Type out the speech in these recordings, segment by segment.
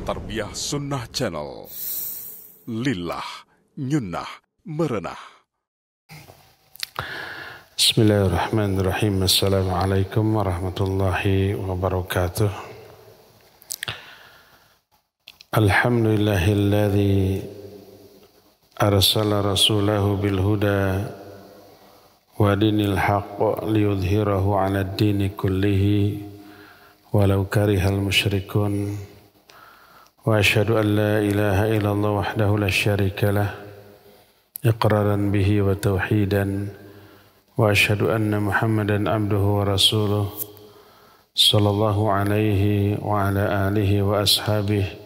Tarbiyah Sunnah Channel. Lillah Nyunnah Merenah. Bismillahirrahmanirrahim. Assalamualaikum warahmatullahi wabarakatuh. Alhamdulillahilladzi arsala rasulahu bilhuda wa dinil haqq liyudhhirahu 'ala ad-dini kullihi walau karihal musyrikun. Wa asyhadu an la ilaha illallah wahdahu la syarika lah iqraran bihi wa tauhidan. Wa asyhadu anna Muhammadan abduhu wa rasuluh sallallahu alaihi wa ala alihi wa ashabihi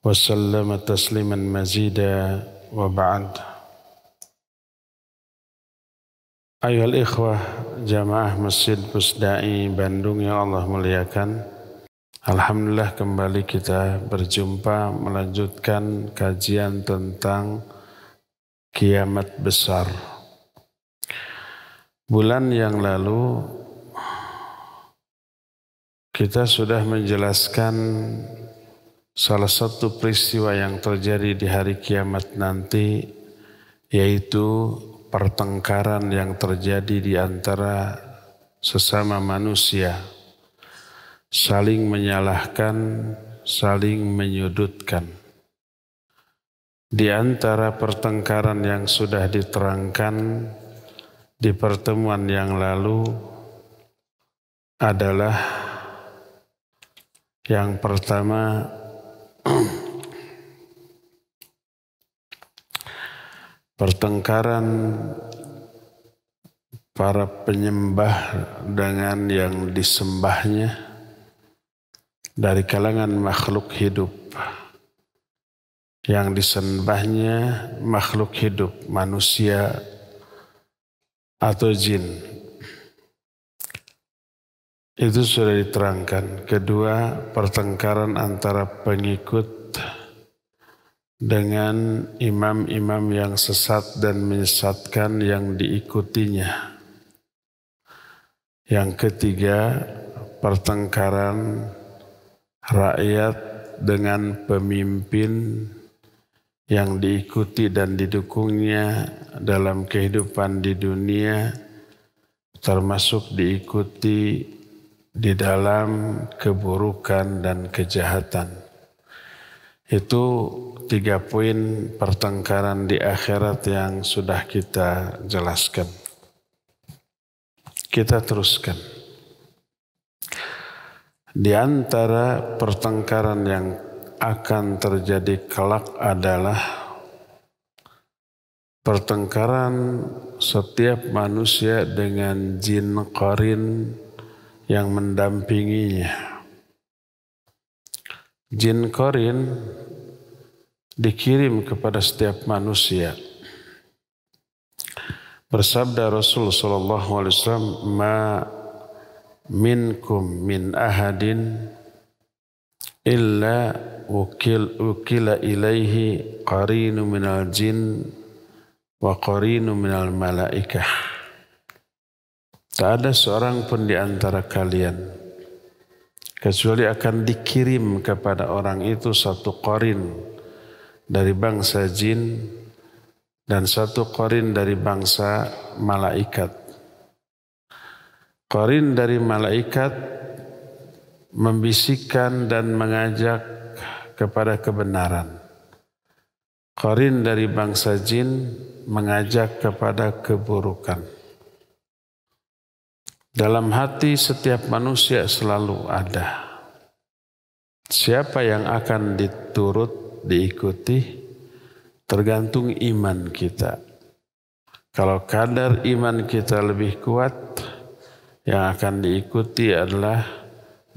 wa sallama tasliman mazida wa ba'd. Ayuhal ikhwah jamaah Masjid Pusdai Bandung yang Allah muliakan, alhamdulillah kembali kita berjumpa melanjutkan kajian tentang kiamat besar. Bulan yang lalu kita sudah menjelaskan salah satu peristiwa yang terjadi di hari kiamat nanti, yaitu pertengkaran yang terjadi di antara sesama manusia, saling menyalahkan, saling menyudutkan. Di antara pertengkaran yang sudah diterangkan di pertemuan yang lalu adalah yang pertama, pertengkaran para penyembah dengan yang disembahnya dari kalangan makhluk hidup. Yang disembahnya makhluk hidup, manusia atau jin. Itu sudah diterangkan. Kedua, pertengkaran antara pengikut dengan imam-imam yang sesat dan menyesatkan yang diikutinya. Yang ketiga, pertengkaran rakyat dengan pemimpin yang diikuti dan didukungnya dalam kehidupan di dunia, termasuk diikuti di dalam keburukan dan kejahatan. Itu 3 poin pertengkaran di akhirat yang sudah kita jelaskan. Kita teruskan. Di antara pertengkaran yang akan terjadi kelak adalah pertengkaran setiap manusia dengan jin qarin yang mendampinginya. Jin qarin dikirim kepada setiap manusia. Bersabda Rasul sallallahu alaihi wasallam, "Ma minkum min ahadin illa ukila ilaihi qarinu minal jin wa qarinu minal malaikah." Tak ada seorang pun di antara kalian kecuali akan dikirim kepada orang itu satu qarin dari bangsa jin dan satu qarin dari bangsa malaikat. Qarin dari malaikat membisikkan dan mengajak kepada kebenaran. Qarin dari bangsa jin mengajak kepada keburukan. Dalam hati setiap manusia selalu ada siapa yang akan diturut, diikuti, tergantung iman kita. Kalau kadar iman kita lebih kuat, yang akan diikuti adalah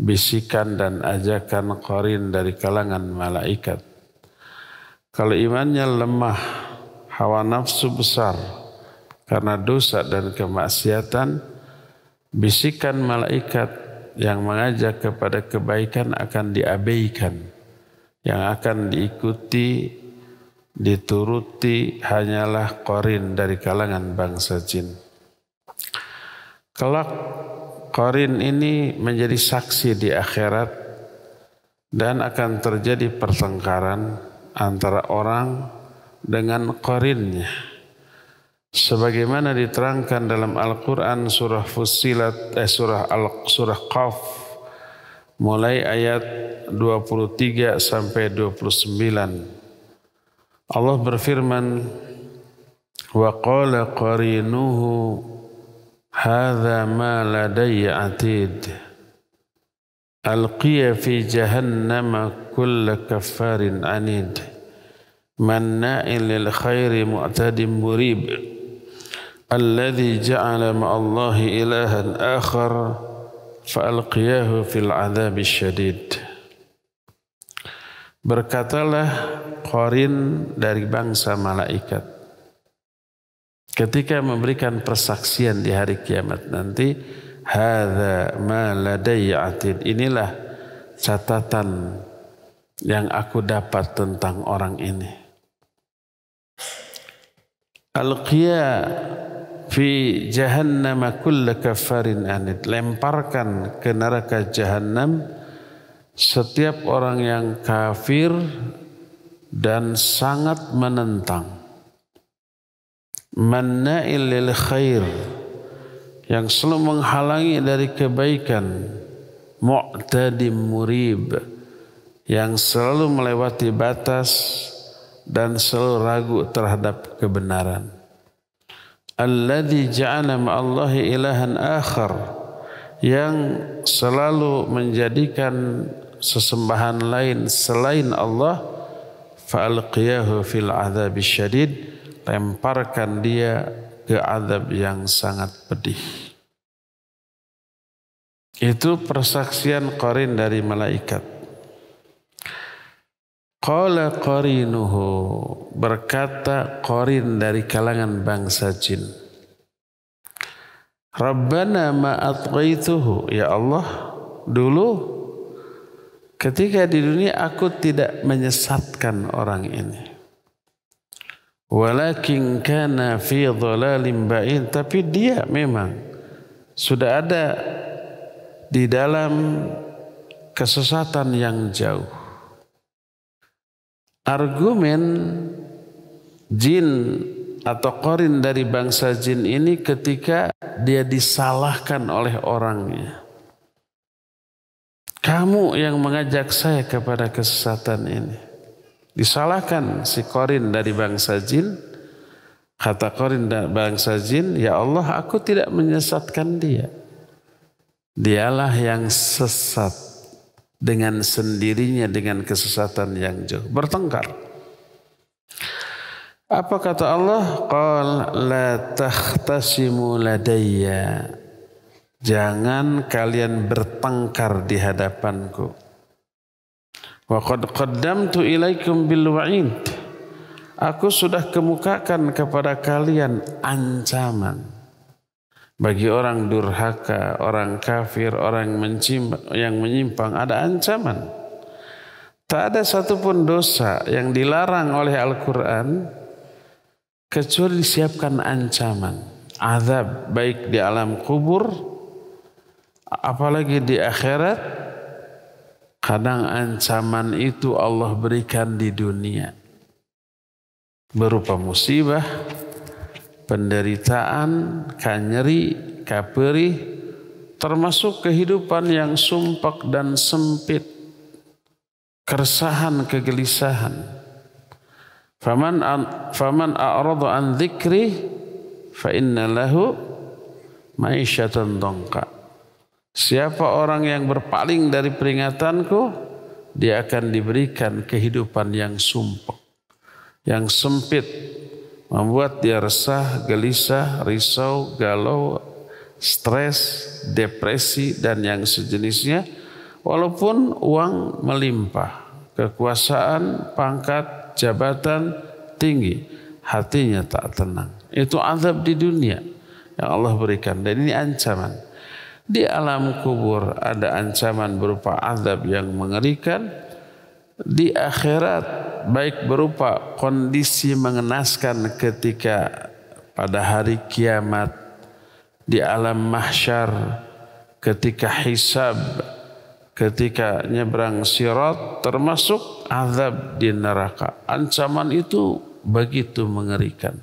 bisikan dan ajakan qarin dari kalangan malaikat. Kalau imannya lemah, hawa nafsu besar karena dosa dan kemaksiatan, bisikan malaikat yang mengajak kepada kebaikan akan diabaikan. Yang akan diikuti, dituruti hanyalah qarin dari kalangan bangsa jin. Kelak qarin ini menjadi saksi di akhirat dan akan terjadi pertengkaran antara orang dengan qarinnya. Sebagaimana diterangkan dalam Al-Quran surah Fussilat, surah Qaf mulai ayat 23 sampai 29. Allah berfirman, wa qala qarinuhu hadza ma ladayya atid alqiya fi jahannama kulla kaffarin anid manna'in lil khairi mu'tadin murib alladhi ja'ala ma'allahi ilahan akhar fa'alqiyahu fil adzabi syadid. Berkatalah qarin dari bangsa malaikat ketika memberikan persaksian di hari kiamat nanti, hadza ma ladayya atid, inilah catatan yang aku dapat tentang orang ini. Alqiya fi jahannam kulla kafarin anid, lemparkan ke neraka jahannam setiap orang yang kafir dan sangat menentang. Manna'il lil khair, yang selalu menghalangi dari kebaikan. Mu'tadim murib, yang selalu melewati batas dan selalu ragu terhadap kebenaran. Alladzi ja'ala ma'allahi ilahan akhar, yang selalu menjadikan sesembahan lain selain Allah. Fa'alqiyahu fil adzabi syadid, lemparkan dia ke azab yang sangat pedih. Itu persaksian qarin dari malaikat. Qala qarinuhu, berkata qarin dari kalangan bangsa jin, Rabbana ma atghaituhu, ya Allah, dulu ketika di dunia aku tidak menyesatkan orang ini. Walakin kana fi dhalalim ba'in, tapi dia memang sudah ada di dalam kesesatan yang jauh. Argumen jin atau qarin dari bangsa jin ini ketika dia disalahkan oleh orangnya. Kamu yang mengajak saya kepada kesesatan ini. Disalahkan si qarin dari bangsa jin. Kata qarin dari bangsa jin, ya Allah, aku tidak menyesatkan dia. Dialah yang sesat dengan sendirinya dengan kesesatan yang jauh. Bertengkar. Apa kata Allah? Qal la takhtasimu ladayya. Jangan kalian bertengkar di hadapanku. Wa qad qaddamtu ilaikum bil wa'id. Aku sudah kemukakan kepada kalian ancaman. Bagi orang durhaka, orang kafir, orang yang menyimpang, ada ancaman. Tak ada satupun dosa yang dilarang oleh Al-Quran kecuali disiapkan ancaman, azab, baik di alam kubur, apalagi di akhirat. Kadang ancaman itu Allah berikan di dunia berupa musibah, penderitaan, kanyeri, kaperih, termasuk kehidupan yang sumpek dan sempit, keresahan, kegelisahan. Faman a'rada an dzikri fa inna lahu ma'isyatan dhanka. Siapa orang yang berpaling dari peringatanku, dia akan diberikan kehidupan yang sumpek, yang sempit, membuat dia resah, gelisah, risau, galau, stres, depresi, dan yang sejenisnya. Walaupun uang melimpah, kekuasaan, pangkat, jabatan tinggi, hatinya tak tenang. Itu azab di dunia yang Allah berikan, dan ini ancaman. Di alam kubur ada ancaman berupa azab yang mengerikan. Di akhirat baik berupa kondisi mengenaskan ketika pada hari kiamat, di alam mahsyar ketika hisab, ketika nyebrang sirat, termasuk azab di neraka. Ancaman itu begitu mengerikan.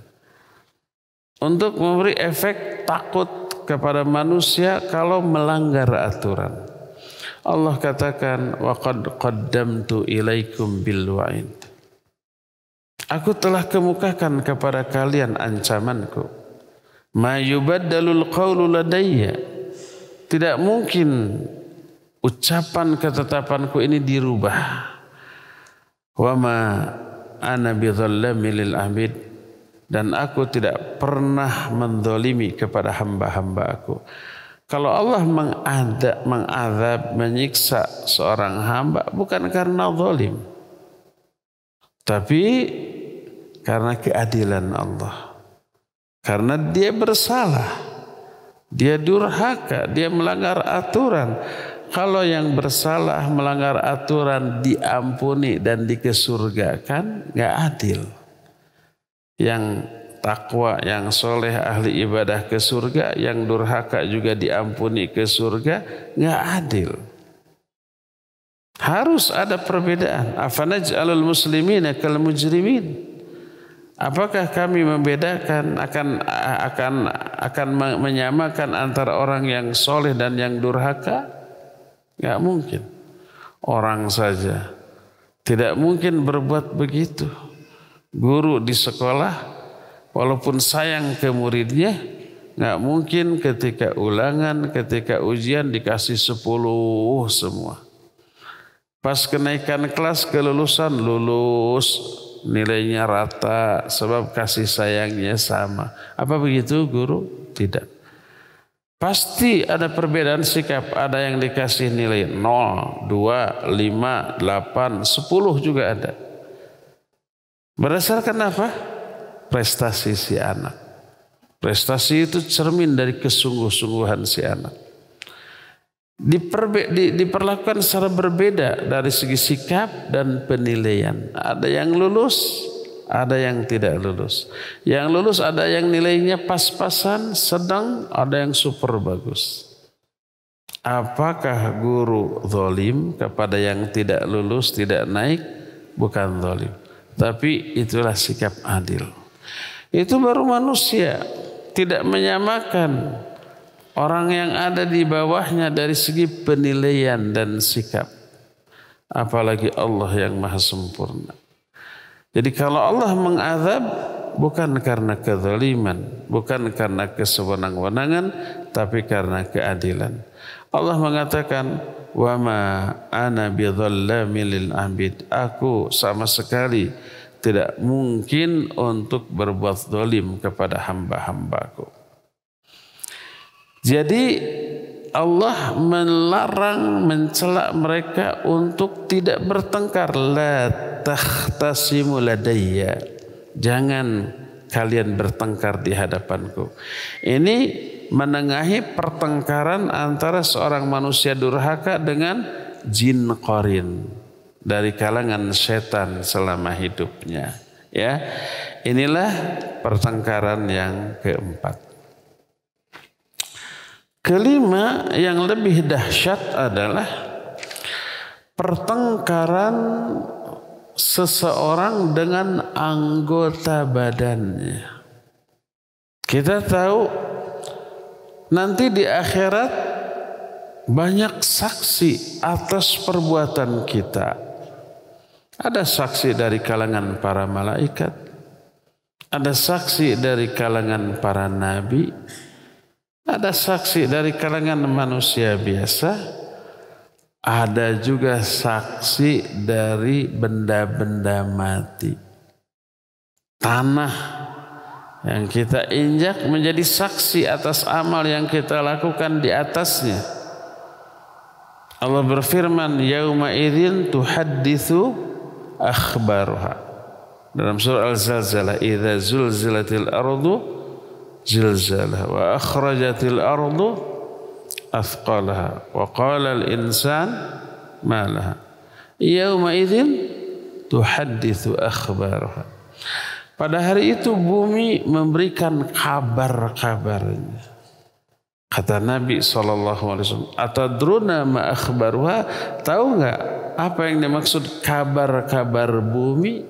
Untuk memberi efek takut kepada manusia kalau melanggar aturan. Allah katakan, wa qad qaddamtu ilaikum bil wa'id. Aku telah kemukakan kepada kalian ancamanku. Ma yubaddalul qawlu ladayya. Tidak mungkin ucapan ketetapanku ini dirubah. Wa ma ana bidzallami lil abid. Dan aku tidak pernah menzalimi kepada hamba-hamba aku. Kalau Allah mengazab, menyiksa seorang hamba bukan karena zalim, tapi karena keadilan Allah. Karena dia bersalah, dia durhaka, dia melanggar aturan. Kalau yang bersalah melanggar aturan diampuni dan dikesurgakan, nggak adil. Yang takwa, yang soleh, ahli ibadah ke surga, yang durhaka juga diampuni ke surga, nggak adil. Harus ada perbedaan. Afanaj'alul muslimina kal mujrimin. Apakah kami membedakan akan menyamakan antara orang yang soleh dan yang durhaka? Nggak mungkin. Orang saja tidak mungkin berbuat begitu. Guru di sekolah walaupun sayang ke muridnya, nggak mungkin ketika ulangan, ketika ujian dikasih 10 semua. Pas kenaikan kelas kelulusan lulus, nilainya rata sebab kasih sayangnya sama. Apa begitu guru? Tidak. Pasti ada perbedaan sikap. Ada yang dikasih nilai 0, 2, 5, 8, 10 juga ada. Berdasarkan apa? Prestasi si anak. Prestasi itu cermin dari kesungguh-sungguhan si anak. Diperlakukan secara berbeda dari segi sikap dan penilaian. Ada yang lulus, ada yang tidak lulus. Yang lulus ada yang nilainya pas-pasan, sedang, ada yang super bagus. Apakah guru zalim kepada yang tidak lulus, tidak naik? Bukan zalim. Tapi itulah sikap adil. Itu baru manusia. Tidak menyamakan orang yang ada di bawahnya dari segi penilaian dan sikap. Apalagi Allah yang maha sempurna. Jadi kalau Allah mengazab bukan karena kezaliman, bukan karena kesewenang-wenangan, tapi karena keadilan. Allah mengatakan, wa ma ana bidzallamil lil abid. Aku sama sekali tidak mungkin untuk berbuat zalim kepada hamba-hambaku. Jadi Allah melarang, mencela mereka untuk tidak bertengkar. La takhtasimu ladayya. Jangan kalian bertengkar di hadapanku. Ini menengahi pertengkaran antara seorang manusia durhaka dengan jin qarin dari kalangan setan selama hidupnya. Ya, inilah pertengkaran yang keempat. Kelima yang lebih dahsyat adalah pertengkaran seseorang dengan anggota badannya. Kita tahu nanti di akhirat banyak saksi atas perbuatan kita. Ada saksi dari kalangan para malaikat, ada saksi dari kalangan para nabi, ada saksi dari kalangan manusia biasa, ada juga saksi dari benda-benda mati. Tanah yang kita injak menjadi saksi atas amal yang kita lakukan di atasnya. Allah berfirman, yauma idzin tuhadditsu akhbaruha. Dalam surah Al-Zalzalah, idza zulzilatil ardu zilzalaha wa akhrajatil ardu athqalaha wa qala al insan ma laha yauma idzin tuhadditsu akhbaraha. Pada hari itu bumi memberikan kabar-kabarnya. Kata Nabi SAW, atadruna ma akhbaruha, tahu nggak apa yang dimaksud kabar-kabar bumi?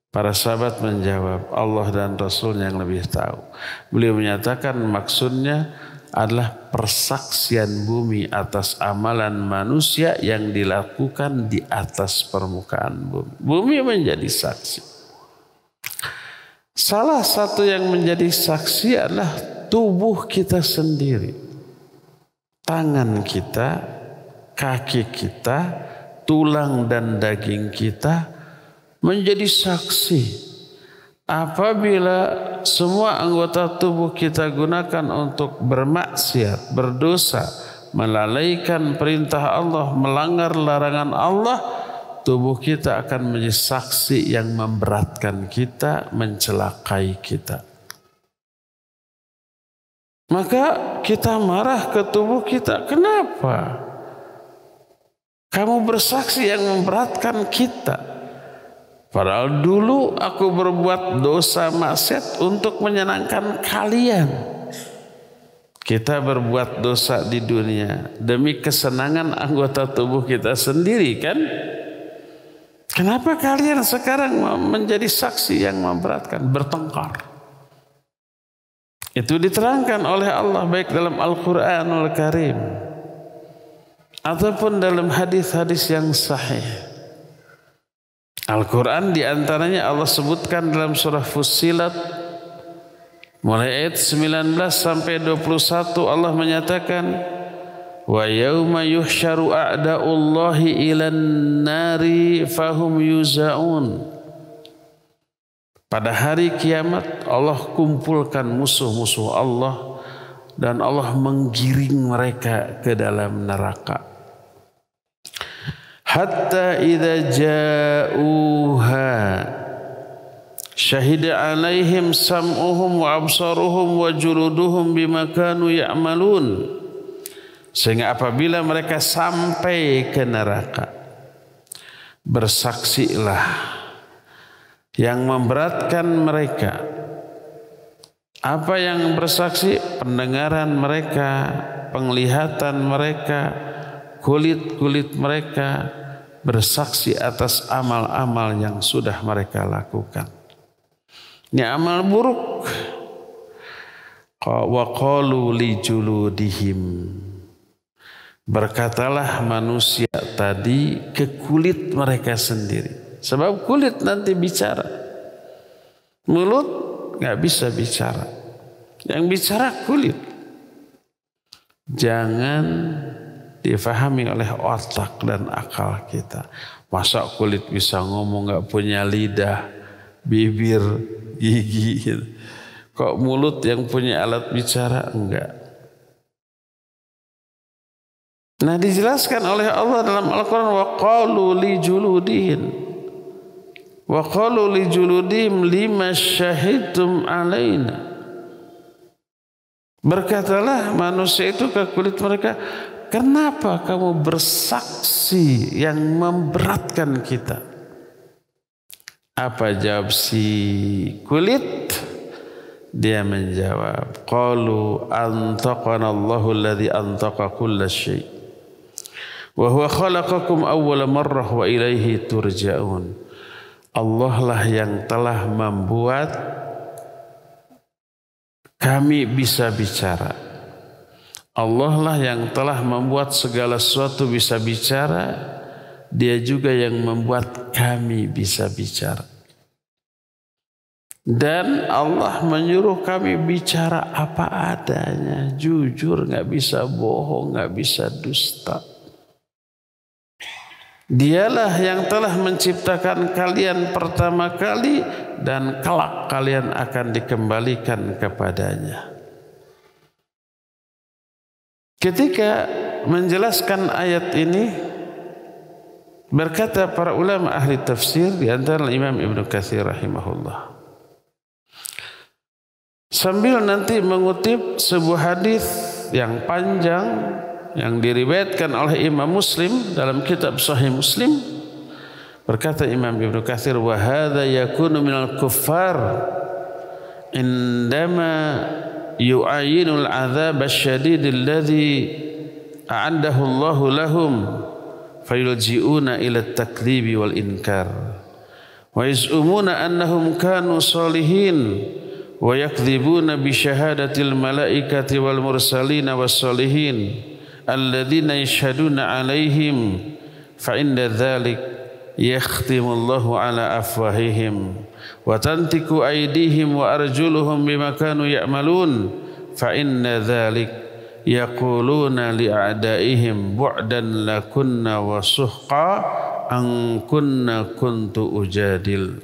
Para sahabat menjawab, Allah dan Rasulnya yang lebih tahu. Beliau menyatakan maksudnya adalah persaksian bumi atas amalan manusia yang dilakukan di atas permukaan bumi. Bumi menjadi saksi. Salah satu yang menjadi saksi adalah tubuh kita sendiri. Tangan kita, kaki kita, tulang dan daging kita menjadi saksi. Apabila semua anggota tubuh kita gunakan untuk bermaksiat, berdosa, melalaikan perintah Allah, melanggar larangan Allah, tubuh kita akan menjadi saksi yang memberatkan kita, mencelakai kita. Maka kita marah ke tubuh kita. Kenapa? Kamu bersaksi yang memberatkan kita. Padahal dulu aku berbuat dosa maksiat untuk menyenangkan kalian. Kita berbuat dosa di dunia demi kesenangan anggota tubuh kita sendiri, kan? Kenapa kalian sekarang menjadi saksi yang memberatkan, bertengkar? Itu diterangkan oleh Allah baik dalam Al-Quranul Karim ataupun dalam hadis-hadis yang sahih. Al-Quran diantaranya Allah sebutkan dalam surah Fussilat mulai ayat 19 sampai 21, Allah menyatakan, wa yauma yuhsyaru a'da'ullahi ilan nari fahum yuzaun. Pada hari kiamat Allah kumpulkan musuh-musuh Allah dan Allah menggiring mereka ke dalam neraka. Hatta idza ja'uha syahida 'alaihim sam'uhum wa absaruhum wa juluduhum bima kanu ya'malun. Sehingga apabila mereka sampai ke neraka, bersaksilah yang memberatkan mereka. Apa yang bersaksi? Pendengaran mereka, penglihatan mereka, kulit-kulit mereka bersaksi atas amal-amal yang sudah mereka lakukan. Ini amal buruk. Wa qalu li juludihim, berkatalah manusia tadi ke kulit mereka sendiri. Sebab kulit nanti bicara. Mulut nggak bisa bicara. Yang bicara kulit. Jangan difahami oleh otak dan akal kita. Masa kulit bisa ngomong nggak punya lidah, bibir, gigi. Kok mulut yang punya alat bicara? Enggak. Nah, dijelaskan oleh Allah dalam Al-Quran, wa qalu li juludihim, wa qalu li juludihim lima syahidtum alaina. Berkatalah manusia itu ke kulit mereka, kenapa kamu bersaksi yang memberatkan kita? Apa jawab si kulit? Dia menjawab, qalu antaqana Allahu alladhi antaqa kulla syai' wa huwa khalaqakum awwala marrah wa ilaihi turja'un. Allah lah yang telah membuat kami bisa bicara. Allah lah yang telah membuat segala sesuatu bisa bicara. Dia juga yang membuat kami bisa bicara. Dan Allah menyuruh kami bicara apa adanya, jujur, nggak bisa bohong, nggak bisa dusta. Dialah yang telah menciptakan kalian pertama kali dan kelak kalian akan dikembalikan kepadanya. Ketika menjelaskan ayat ini, berkata para ulama ahli tafsir, di antara Imam Ibnu Katsir rahimahullah, sambil nanti mengutip sebuah hadis yang panjang yang diriwayatkan oleh Imam Muslim dalam kitab Sahih Muslim, berkata Imam Ibnu Katsir, wa hadza yakunu minal kuffar indama yu'ayinul adzab asyadid alladhi a'addahu Allahu lahum fayulji'una ila at-takdzibi wal inkar wa yaz'umuna annahum kanu salihin wa yakdzibuna bi syahadatil malaikati wal mursalin was salihin alladzina yashhaduna 'alaihim fa inda dzalik yakhtimullahu ala afwahihim wa tantiku aydihim wa arjuluhum bima kanu ya'malun fa inna dzalik yaquluna li'a'daihim bu'dan lakunna wa suhqa an kunna kuntu ujadil.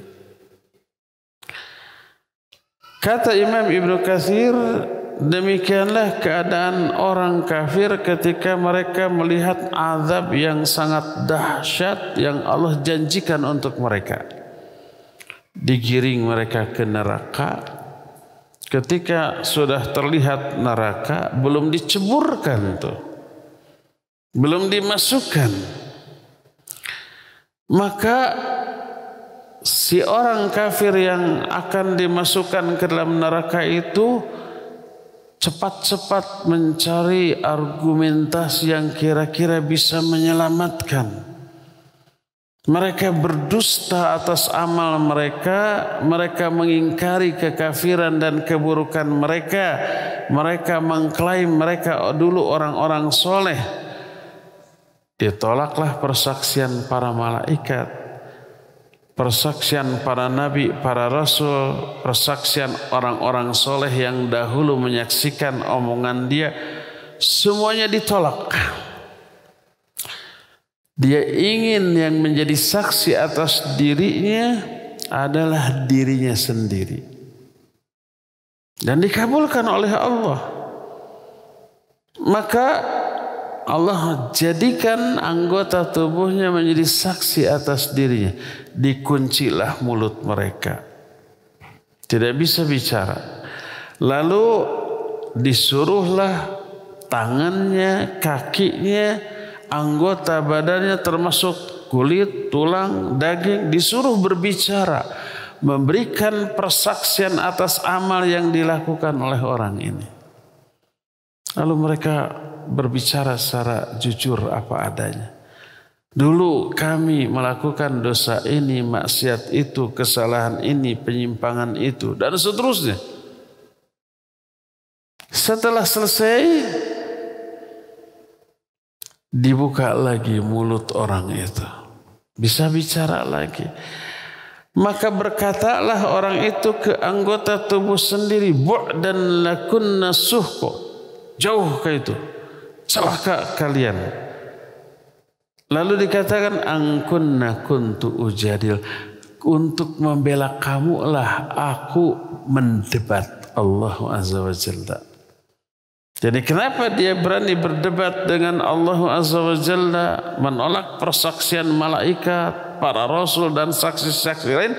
Kata Imam Ibnu Katsir, demikianlah keadaan orang kafir ketika mereka melihat azab yang sangat dahsyat yang Allah janjikan untuk mereka. Digiring mereka ke neraka. Ketika sudah terlihat neraka, belum diceburkan tuh. Belum dimasukkan. Maka si orang kafir yang akan dimasukkan ke dalam neraka itu cepat-cepat mencari argumentasi yang kira-kira bisa menyelamatkan. Mereka berdusta atas amal mereka, mereka mengingkari kekafiran dan keburukan mereka. Mereka mengklaim mereka dulu orang-orang soleh. Ditolaklah persaksian para malaikat, persaksian para nabi, para rasul, persaksian orang-orang soleh yang dahulu menyaksikan omongan dia, semuanya ditolak. Dia ingin yang menjadi saksi atas dirinya adalah dirinya sendiri. Dan dikabulkan oleh Allah. Maka Allah jadikan anggota tubuhnya menjadi saksi atas dirinya. Dikuncilah mulut mereka. Tidak bisa bicara. Lalu disuruhlah tangannya, kakinya, anggota badannya termasuk kulit, tulang, daging disuruh berbicara, memberikan persaksian atas amal yang dilakukan oleh orang ini. Lalu mereka berbicara secara jujur apa adanya. Dulu kami melakukan dosa ini, maksiat itu, kesalahan ini, penyimpangan itu, dan seterusnya. Setelah selesai, dibuka lagi mulut orang itu. Bisa bicara lagi. Maka berkatalah orang itu ke anggota tubuh sendiri, bu'dan lakunna suhqa. Jauh ke itu. Celaka kalian. Lalu dikatakan angkunna kuntu ujadil. Untuk membela kamu lah aku mendebat Allah Azza wa Jalla. Jadi kenapa dia berani berdebat dengan Allah Azza wa Jalla, menolak persaksian malaikat, para rasul dan saksi-saksi lain,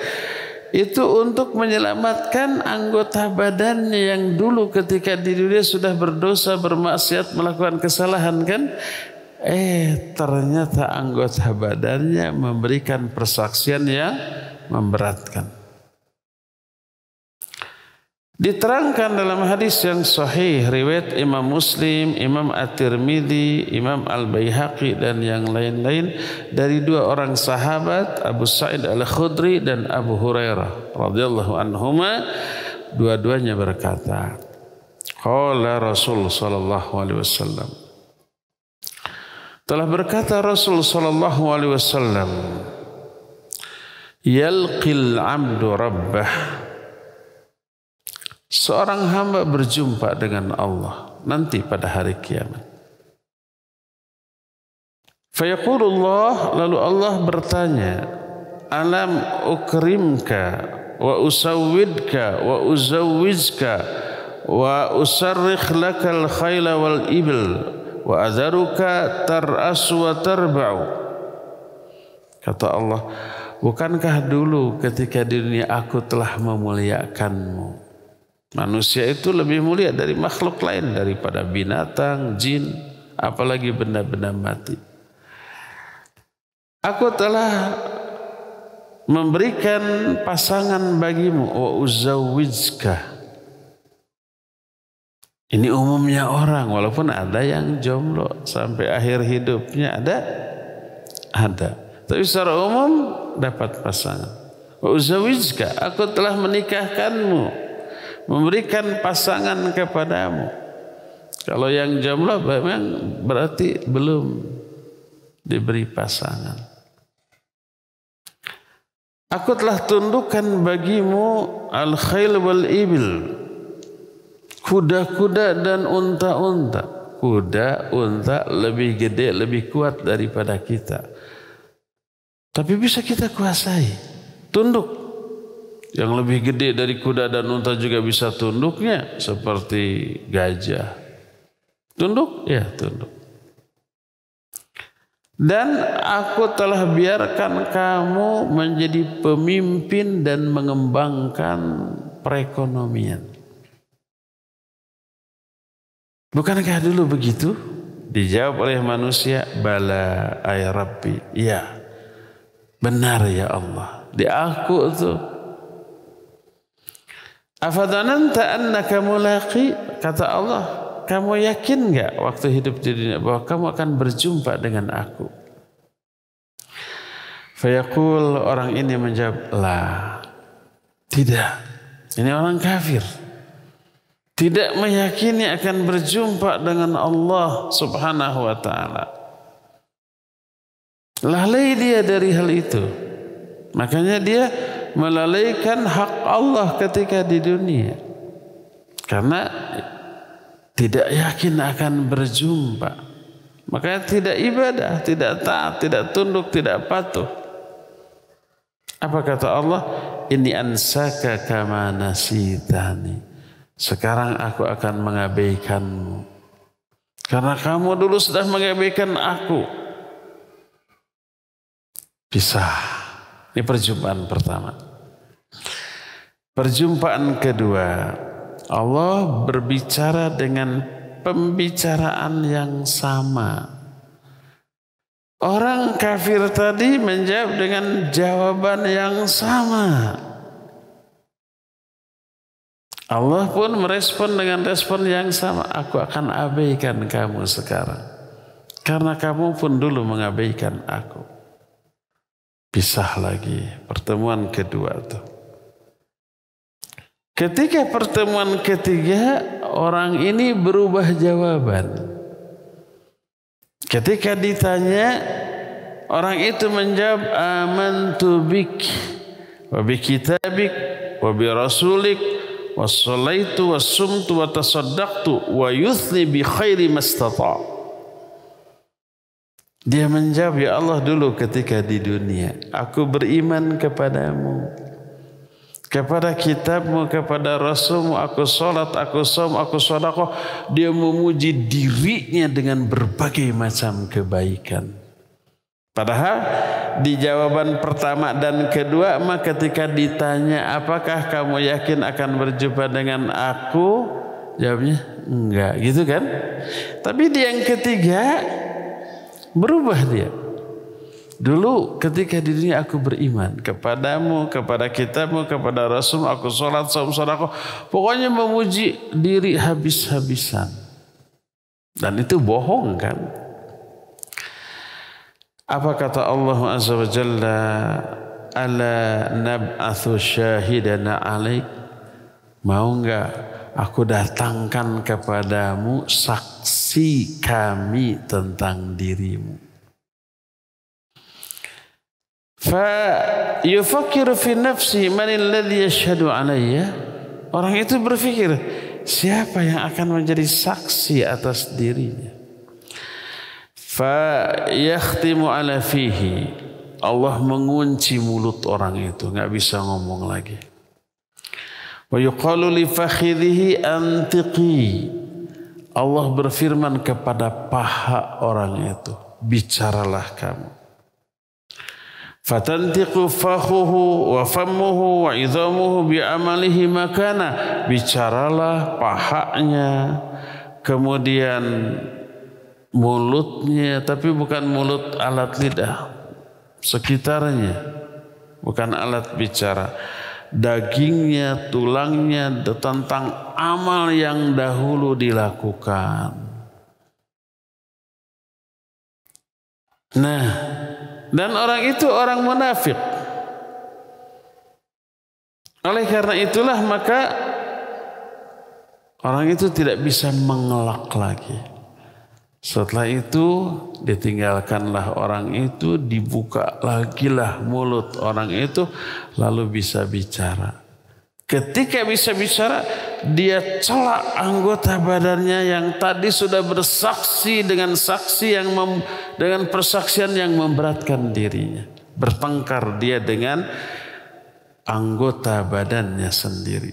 itu untuk menyelamatkan anggota badannya yang dulu ketika di dunia sudah berdosa, bermaksiat, melakukan kesalahan kan? Ternyata anggota badannya memberikan persaksian yang memberatkan. Diterangkan dalam hadis yang sahih riwayat Imam Muslim, Imam At-Tirmidzi, Imam Al-Baihaqi dan yang lain-lain dari dua orang sahabat, Abu Sa'id Al-Khudri dan Abu Hurairah radhiyallahu anhuma, dua-duanya berkata, qala Rasul sallallahu alaihi wasallam, telah berkata Rasul sallallahu alaihi wasallam, yalqil 'abdu rabbah, seorang hamba berjumpa dengan Allah nanti pada hari kiamat. Fayaqulullah, lalu Allah bertanya, alam ukrimka wa usawwidka wa uzawwijka wa usarrikh lakal khayla wal ibil wa adharuka tar'asu wa tarba'u. Kata Allah, bukankah dulu ketika di dunia aku telah memuliakanmu? Manusia itu lebih mulia dari makhluk lain, daripada binatang, jin, apalagi benda-benda mati. Aku telah memberikan pasangan bagimu, wa uzawwijka, Ini umumnya orang, walaupun ada yang jomblo sampai akhir hidupnya ada. Tapi secara umum dapat pasangan. Wa uzawijka, aku telah menikahkanmu, memberikan pasangan kepadamu. Kalau yang jomblo memang berarti belum diberi pasangan. Aku telah tundukkan bagimu al-khail wal ibil, kuda-kuda dan unta-unta. Kuda, unta lebih gede, lebih kuat daripada kita. Tapi bisa kita kuasai. Tunduk. Yang lebih gede dari kuda dan unta juga bisa tunduknya. Seperti gajah. Tunduk? Ya, tunduk. Dan aku telah biarkan kamu menjadi pemimpin dan mengembangkan perekonomian. Bukankah dulu begitu? Dijawab oleh manusia, bala ay Rabbi. Ya, benar ya Allah. Di aku itu. Afadananta annaka mulaqi, kata Allah. Kamu yakin enggak waktu hidup di dunia bahwa kamu akan berjumpa dengan aku? Fayaqul, orang ini menjawab, la, tidak. Ini orang kafir. Tidak meyakini akan berjumpa dengan Allah subhanahu wa ta'ala. Lalai dia dari hal itu. Makanya dia melalaikan hak Allah ketika di dunia. Karena tidak yakin akan berjumpa. Makanya tidak ibadah, tidak taat, tidak tunduk, tidak patuh. Apa kata Allah? Ini ansaka kama nasitani. Sekarang aku akan mengabaikanmu. Karena kamu dulu sudah mengabaikan aku. Pisah. Ini perjumpaan pertama. Perjumpaan kedua. Allah berbicara dengan pembicaraan yang sama. Orang kafir tadi menjawab dengan jawaban yang sama. Allah pun merespon dengan respon yang sama. Aku akan abaikan kamu sekarang. Karena kamu pun dulu mengabaikan aku. Pisah lagi. Pertemuan kedua tuh. Ketika pertemuan ketiga, orang ini berubah jawaban. Ketika ditanya, orang itu menjawab, amantu bik, wa bi kitabik, wa bi rasulik, wa sholaitu, wa sumtu, wa tasaddaqtu, wa yuthni bi khairi mastata'. Dia menjawab, ya Allah, dulu ketika di dunia, aku beriman kepadamu, kepada kitabmu, kepada rasulmu, aku sholat, aku som, aku sedekah. Dia memuji dirinya dengan berbagai macam kebaikan. Padahal di jawaban pertama dan kedua, maka ketika ditanya apakah kamu yakin akan berjumpa dengan aku, jawabnya enggak, gitu kan? Tapi di yang ketiga berubah dia. Dulu ketika di dunia aku beriman kepadamu, kepada kitabmu, kepada rasul, aku sholat, saum, sedekah. Pokoknya memuji diri habis-habisan. Dan itu bohong kan? Apa kata Allah Azza wa Jalla? Ala nab'athu syahidana alaik. Mau enggak aku datangkan kepadamu saksi kami tentang dirimu? Fa yufakiru fi nafsi man alladhi yashhadu alayya. Orang itu berpikir, siapa yang akan menjadi saksi atas dirinya? Fa yakhtimu ala fihi. Allah mengunci mulut orang itu, enggak bisa ngomong lagi. Wa yuqalu li fakhidhihi antiqi. Allah berfirman kepada paha orang itu, bicaralah kamu. Fatantiqu fakhuhu wa fammuhu wa idhamuhu bi'amalihi makana. Bicaralah pahanya, kemudian mulutnya, tapi bukan mulut alat lidah, sekitarnya, bukan alat bicara. dagingnya, tulangnya, tentang amal yang dahulu dilakukan. Nah, dan orang itu orang munafik. Oleh karena itulah maka orang itu tidak bisa mengelak lagi. Setelah itu ditinggalkanlah orang itu, dibuka lagilah mulut orang itu, lalu bisa bicara. Ketika bisa bicara, dia celak anggota badannya yang tadi sudah bersaksi dengan dengan persaksian yang memberatkan dirinya. Bertengkar dia dengan anggota badannya sendiri.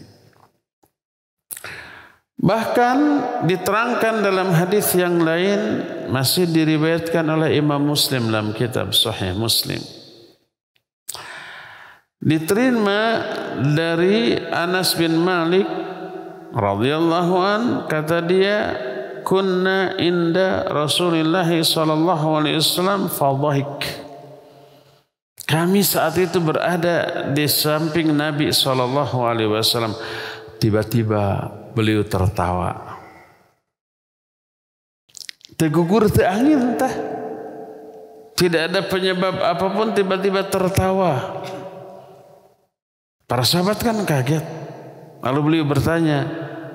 Bahkan diterangkan dalam hadis yang lain, masih diriwayatkan oleh Imam Muslim dalam kitab Sahih Muslim. Diterima dari Anas bin Malik radhiyallahu an, kata dia, kunna inda Rasulullah sallallahu alaihi wasallam fadhahik. Kami saat itu berada di samping Nabi sallallahu alaihi wasallam. Tiba-tiba beliau tertawa. Tegugur teangin entah. Tidak ada penyebab apapun, tiba-tiba tertawa. Para sahabat kan kaget. Lalu beliau bertanya,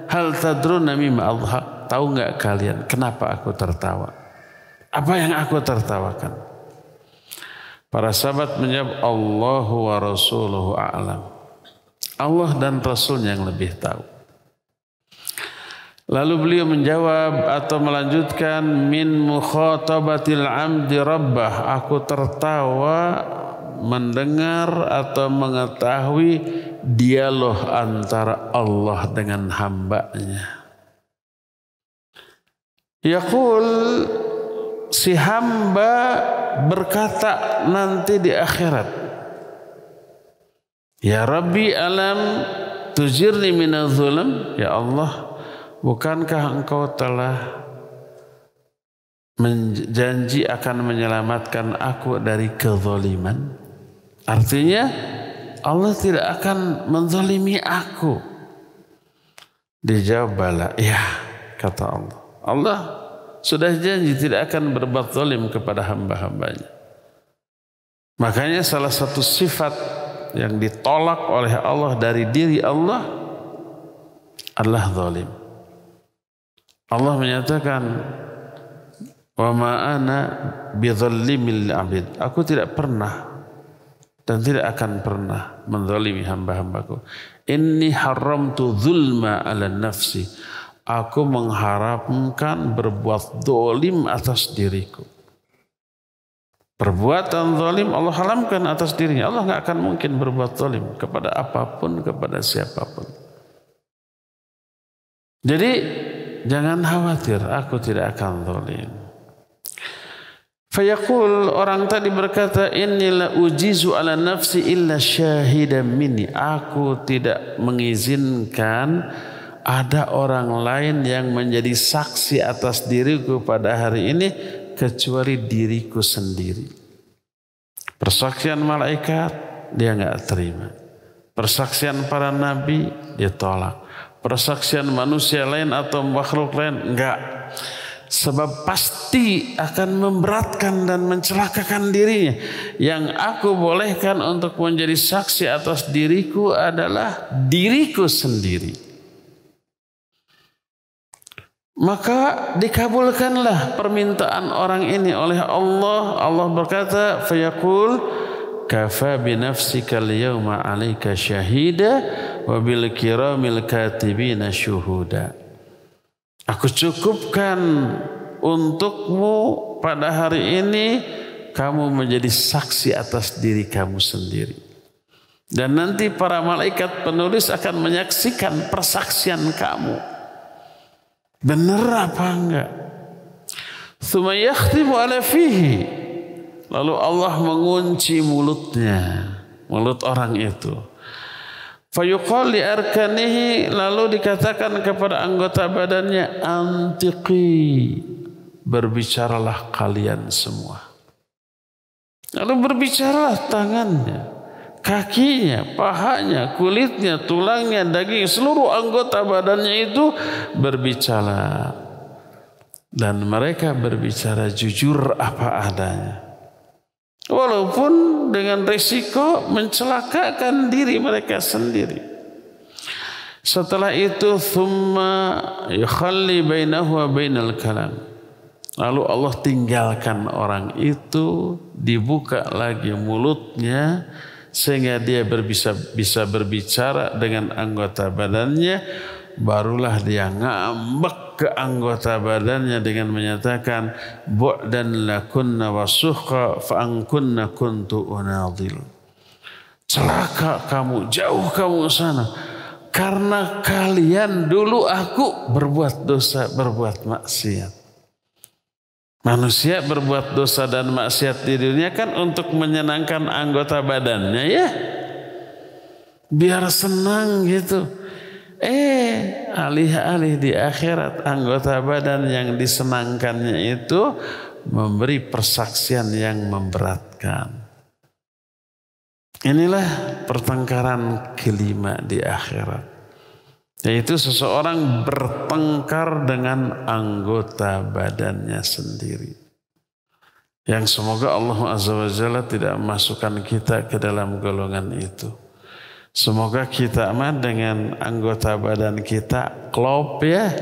hal tadruna mimma adhak? Tahu nggak kalian kenapa aku tertawa? Apa yang aku tertawakan? Para sahabat menjawab, Allahu wa rasuluhu a'lam. Allah dan Rasulnya yang lebih tahu. Lalu beliau menjawab atau melanjutkan, min mukhatabatil amdi rabbah. Aku tertawa mendengar atau mengetahui dialog antara Allah dengan hambanya. Yaqul, si hamba berkata nanti di akhirat, ya Rabbi alam tujirni minadz zulam. Ya Allah, bukankah engkau telah menjanji akan menyelamatkan aku dari kezaliman? Artinya Allah tidak akan menzalimi aku. Dijawab bala. Ya, kata Allah. Allah sudah janji tidak akan berbuat zalim kepada hamba-hambanya. Makanya salah satu sifat yang ditolak oleh Allah dari diri Allah adalah zalim. Allah menyatakan, wa ma ana bidzallimil abid. Aku tidak pernah dan tidak akan pernah menzalimi hamba-hambaku. Inni haramtu zulma ala nafsi. Aku mengharamkan berbuat zalim atas diriku. Perbuatan zalim Allah haramkan atas dirinya. Allah nggak akan mungkin berbuat zalim kepada apapun, kepada siapapun. Jadi jangan khawatir, aku tidak akan zalim. Fayaqul, orang tadi berkata, inni la ujizu ala nafsi illa syahidan minni. Aku tidak mengizinkan ada orang lain yang menjadi saksi atas diriku pada hari ini kecuali diriku sendiri. Persaksian malaikat dia nggak terima. Persaksian para nabi dia tolak. Persaksian manusia lain atau makhluk lain enggak. Sebab pasti akan memberatkan dan mencelakakan dirinya. Yang aku bolehkan untuk menjadi saksi atas diriku adalah diriku sendiri. Maka dikabulkanlah permintaan orang ini oleh Allah. Allah berkata, fayaqul kafa bi nafsika al-yawma 'alaika syahida wa bil kiramil katibina syuhuda. Aku cukupkan untukmu pada hari ini kamu menjadi saksi atas diri kamu sendiri. Dan nanti para malaikat penulis akan menyaksikan persaksian kamu. Benar apa enggak? Tsumma yakhtimu ala fihi. Lalu Allah mengunci mulutnya, mulut orang itu. Fayuqal li arkanihi, lalu dikatakan kepada anggota badannya, antiqi, berbicaralah kalian semua. Lalu berbicaralah tangannya, kakinya, pahanya, kulitnya, tulangnya, daging, seluruh anggota badannya itu berbicara. Dan mereka berbicara jujur apa adanya. Walaupun dengan risiko mencelakakan diri mereka sendiri. Setelah itu thumma yukhalli bainahu wa bainal kalam. Lalu Allah tinggalkan orang itu, dibuka lagi mulutnya sehingga dia bisa berbicara dengan anggota badannya. Barulah dia ngambek ke anggota badannya dengan menyatakan bu'dan lakunna wasuhqa fa'ankunna kuntu unadil. Celaka kamu, jauh kamu sana, karena kalian dulu aku berbuat dosa, berbuat maksiat. Manusia berbuat dosa dan maksiat di dunia kan untuk menyenangkan anggota badannya ya, biar senang gitu. Alih-alih di akhirat anggota badan yang disenangkannya itu memberi persaksian yang memberatkan. Inilah pertengkaran kelima di akhirat, yaitu seseorang bertengkar dengan anggota badannya sendiri. Yang semoga Allah Azza wa Jalla tidak memasukkan kita ke dalam golongan itu. Semoga kita dengan anggota badan kita klop ya.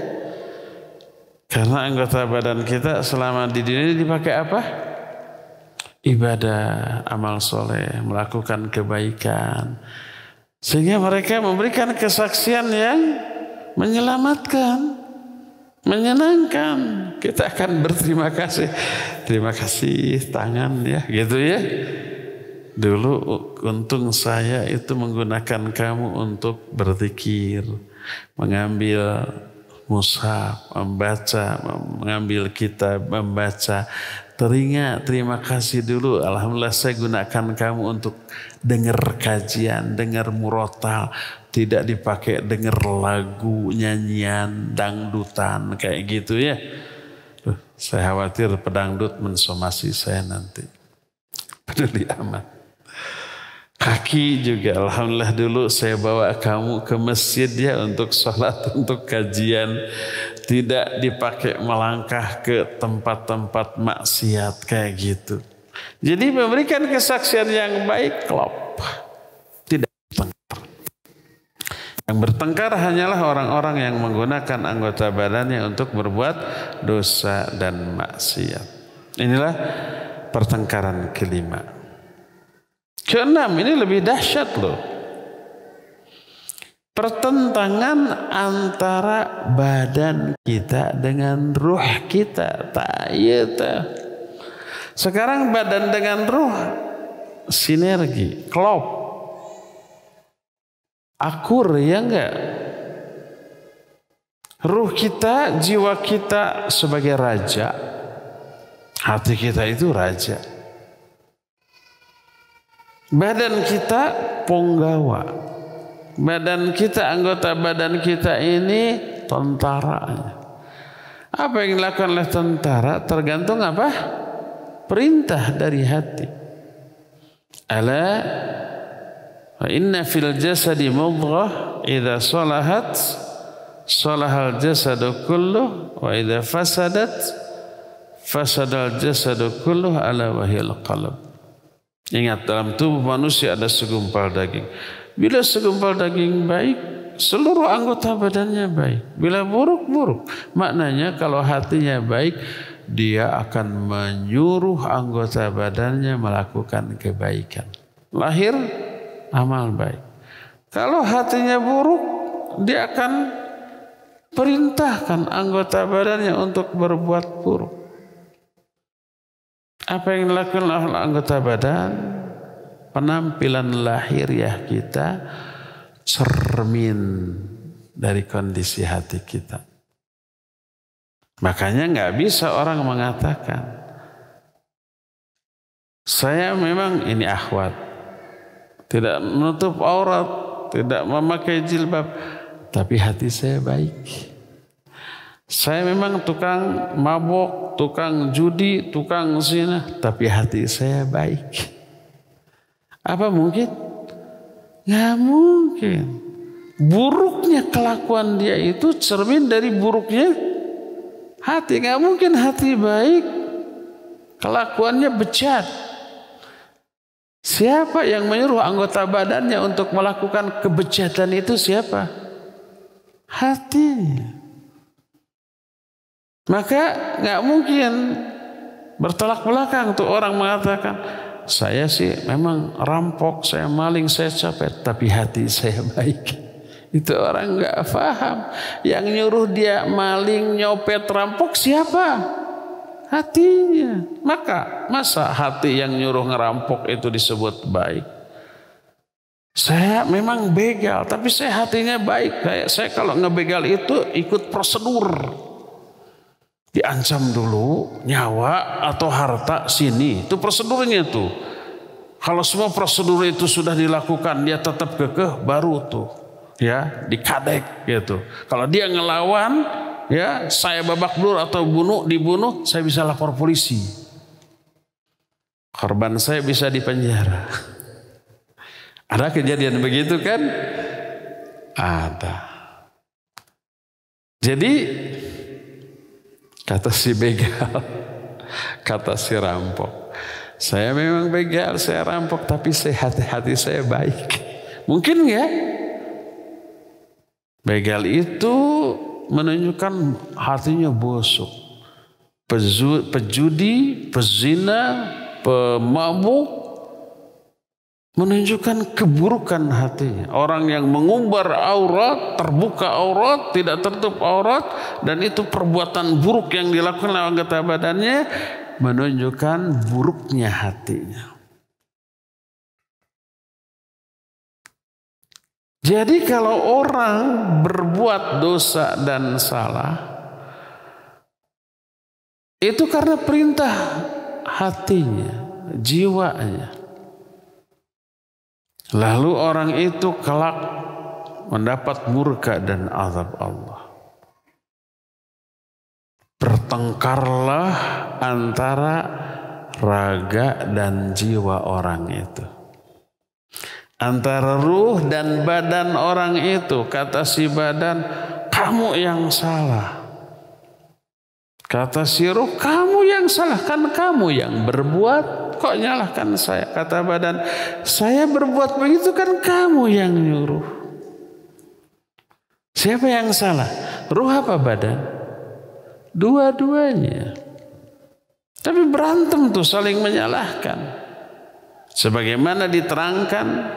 Karena anggota badan kita selama di dunia dipakai apa? Ibadah, amal soleh, melakukan kebaikan. Sehingga mereka memberikan kesaksian yang menyelamatkan, menyenangkan. Kita akan berterima kasih. Terima kasih tangan ya, gitu ya. Dulu untung saya itu menggunakan kamu untuk berzikir, mengambil mushaf, membaca, mengambil kitab, membaca. Teringat, terima kasih dulu. Alhamdulillah saya gunakan kamu untuk dengar kajian, dengar murotal. Tidak dipakai dengar lagu, nyanyian, dangdutan kayak gitu ya. Saya khawatir pedangdut mensomasi saya nanti. Peduli amat. Kaki juga alhamdulillah dulu saya bawa kamu ke masjid ya untuk sholat, untuk kajian. Tidak dipakai melangkah ke tempat-tempat maksiat kayak gitu. Jadi memberikan kesaksian yang baik klop. Tidak bertengkar. Yang bertengkar hanyalah orang-orang yang menggunakan anggota badannya untuk berbuat dosa dan maksiat. Inilah pertengkaran kelima. Keenam, ini lebih dahsyat loh. Pertentangan antara badan kita dengan ruh kita. Sekarang badan dengan ruh sinergi, klop, akur ya enggak? Ruh kita, jiwa kita sebagai raja. Hati kita itu raja. Badan kita punggawa. Badan kita, anggota badan kita ini tentara. Apa yang dilakukan oleh tentara tergantung apa? Perintah dari hati. Ala wa inna fil jasadi mudghah idza salahat salahal jasadu kulluh wa idza fasadat fasadal jasadu kulluh ala wahil qalb. Ingat, dalam tubuh manusia ada segumpal daging. Bila segumpal daging baik, seluruh anggota badannya baik. Bila buruk. Maknanya kalau hatinya baik, dia akan menyuruh anggota badannya melakukan kebaikan. Lahir amal baik. Kalau hatinya buruk, dia akan perintahkan anggota badannya untuk berbuat buruk. Apa yang dilakukan oleh anggota badan? Penampilan lahiriah kita cermin dari kondisi hati kita. Makanya nggak bisa orang mengatakan saya memang ini akhwat, tidak menutup aurat, tidak memakai jilbab, tapi hati saya baik. Saya memang tukang mabok, tukang judi, tukang zina, tapi hati saya baik. Apa mungkin? Nggak mungkin. Buruknya kelakuan dia itu cermin dari buruknya hati. Nggak mungkin hati baik, kelakuannya bejat. Siapa yang menyuruh anggota badannya untuk melakukan kebejatan itu? Siapa? Hati. Maka nggak mungkin bertolak belakang tuh orang mengatakan, saya sih memang rampok, saya maling, saya copet, tapi hati saya baik. Itu orang nggak paham. Yang nyuruh dia maling, nyopet, rampok siapa? Hatinya. Masa hati yang nyuruh ngerampok itu disebut baik? Saya memang begal, tapi saya hatinya baik. Saya kalau ngebegal itu ikut prosedur. Diancam dulu nyawa atau harta sini. Itu prosedurnya tuh. Kalau semua prosedur itu sudah dilakukan, dia tetap kekeh, baru tuh ya dikadek gitu. Kalau dia ngelawan, ya saya babak belur atau dibunuh, saya bisa lapor polisi. Korban saya bisa dipenjara. Ada kejadian begitu kan? Ada. Jadi kata si begal, kata si rampok, saya memang begal, saya rampok, tapi hati saya baik. Mungkin ya? Begal itu menunjukkan hatinya busuk. Pejudi, pezina, pemabuk menunjukkan keburukan hatinya. Orang yang mengumbar aurat, terbuka aurat, tidak tertutup aurat, dan itu perbuatan buruk yang dilakukan oleh anggota badannya menunjukkan buruknya hatinya. Jadi kalau orang berbuat dosa dan salah, itu karena perintah hatinya, jiwanya. Lalu orang itu kelak mendapat murka dan azab Allah. Bertengkarlah antara raga dan jiwa orang itu. Antara ruh dan badan orang itu. Kata si badan, kamu yang salah. Kata si ruh, kamu yang salah. Kan kamu yang berbuat, kok nyalahkan saya? Kata badan, saya berbuat begitu kan kamu yang nyuruh. Siapa yang salah? Ruh apa badan? Dua-duanya. Tapi berantem tuh, saling menyalahkan. Sebagaimana diterangkan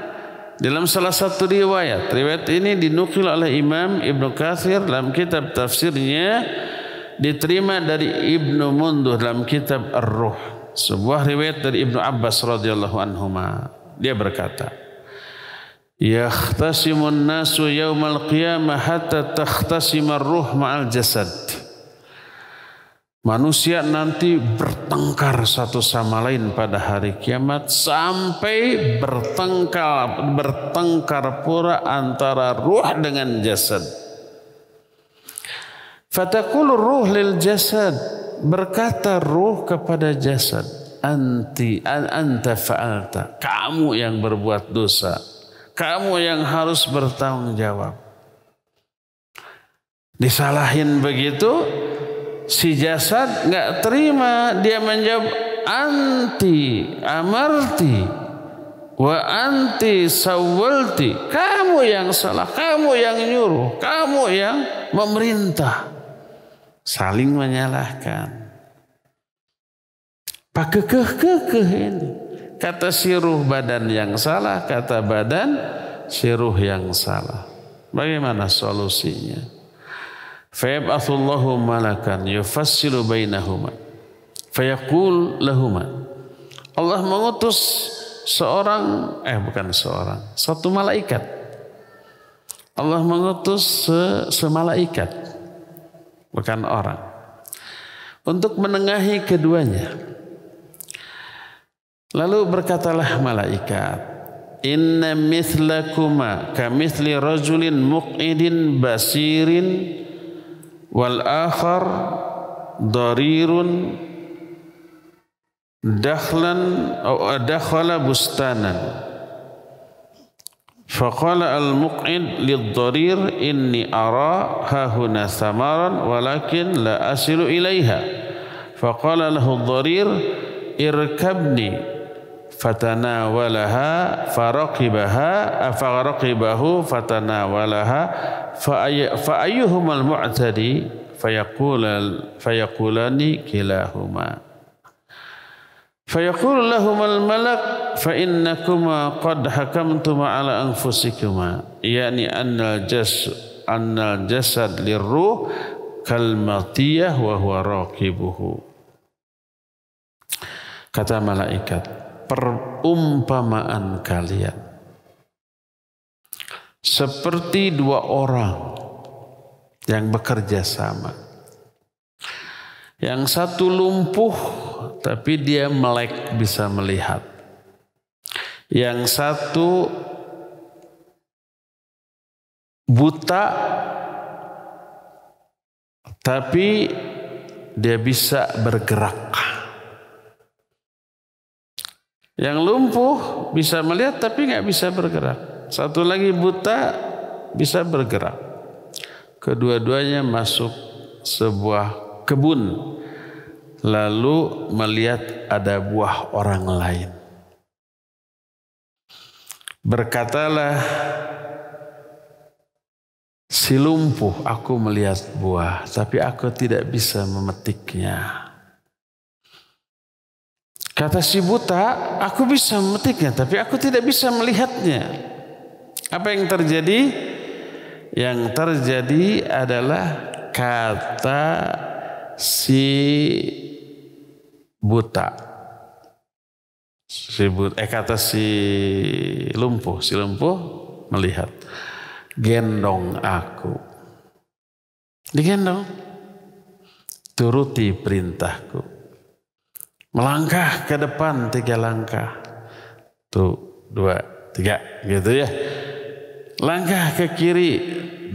dalam salah satu riwayat. Riwayat ini dinukil oleh Imam Ibnu Katsir dalam kitab tafsirnya, diterima dari Ibnu Mundur dalam kitab Ar-Ruh. Sebuah riwayat dari Ibnu Abbas radhiyallahu anhuma. Dia berkata, "Yakhtasimun nasu yaumal qiyamah hatta takhtasimar ruh ma'al jasad." Manusia nanti bertengkar satu sama lain pada hari kiamat sampai bertengkar pula antara ruh dengan jasad. Fataqulu ruh lil jasad, berkata ruh kepada jasad, anta fa'alta, kamu yang berbuat dosa, kamu yang harus bertanggung jawab. Disalahin begitu, si jasad nggak terima, dia menjawab anti amarti wa anti sawwalti, kamu yang salah, kamu yang nyuruh, kamu yang memerintah. Saling menyalahkan. Pakai kekeh ini. Kata si ruh badan yang salah, kata badan si ruh yang salah. Bagaimana solusinya? Fayab'atsullahu malakan yufassilu bainahuma fayaqul lahuma. Allah mengutus satu malaikat. Allah mengutus semalaikat, bukan orang, untuk menengahi keduanya. Lalu berkatalah malaikat, inna mithlakuma kamithli rajulin muqidin basirin wal akhar darirun dakhala bustanan Faqala al-muq'id lid-dharir inni ara hahuna samaran walakin la asilu ilaiha. Faqala lahu ad-dharir irkabni fatanawalaha faraqibahu fatanawalaha fa ayyuhumal mu'tadi fayaqulani kilahuma. Fayaqulu lahumal malak fa innakuma qad hakamtuma ala anfusikuma yani annal jasad lirruh kal matiyah wa huwa raqibuhu. Kata malaikat, perumpamaan kalian seperti dua orang yang bekerja sama. Yang satu lumpuh tapi dia melek bisa melihat. Yang satu buta tapi dia bisa bergerak. Yang lumpuh bisa melihat tapi nggak bisa bergerak. Satu lagi buta bisa bergerak. Kedua-duanya masuk sebuah kebun. Lalu melihat ada buah orang lain. Berkatalah si lumpuh, aku melihat buah, tapi aku tidak bisa memetiknya. Kata si buta, aku bisa memetiknya, tapi aku tidak bisa melihatnya. Apa yang terjadi? Yang terjadi adalah kata si buta, kata si lumpuh melihat, gendong aku, digendong, turuti perintahku, melangkah ke depan 3 langkah, 1, 2, 3, gitu ya, langkah ke kiri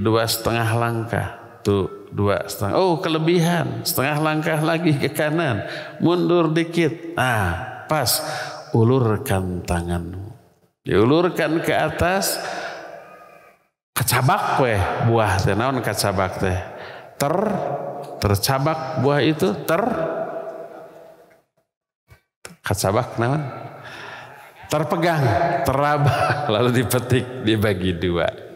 2,5 langkah, 2,5. Oh, kelebihan. Setengah langkah lagi ke kanan. Mundur dikit. Nah, pas. Ulurkan tanganmu. Diulurkan ke atas. Kecabak weh buah teh. Naon kecabak teh? Tercabak buah itu kecabak naon? Terpegang, terabah, lalu dipetik, dibagi 2.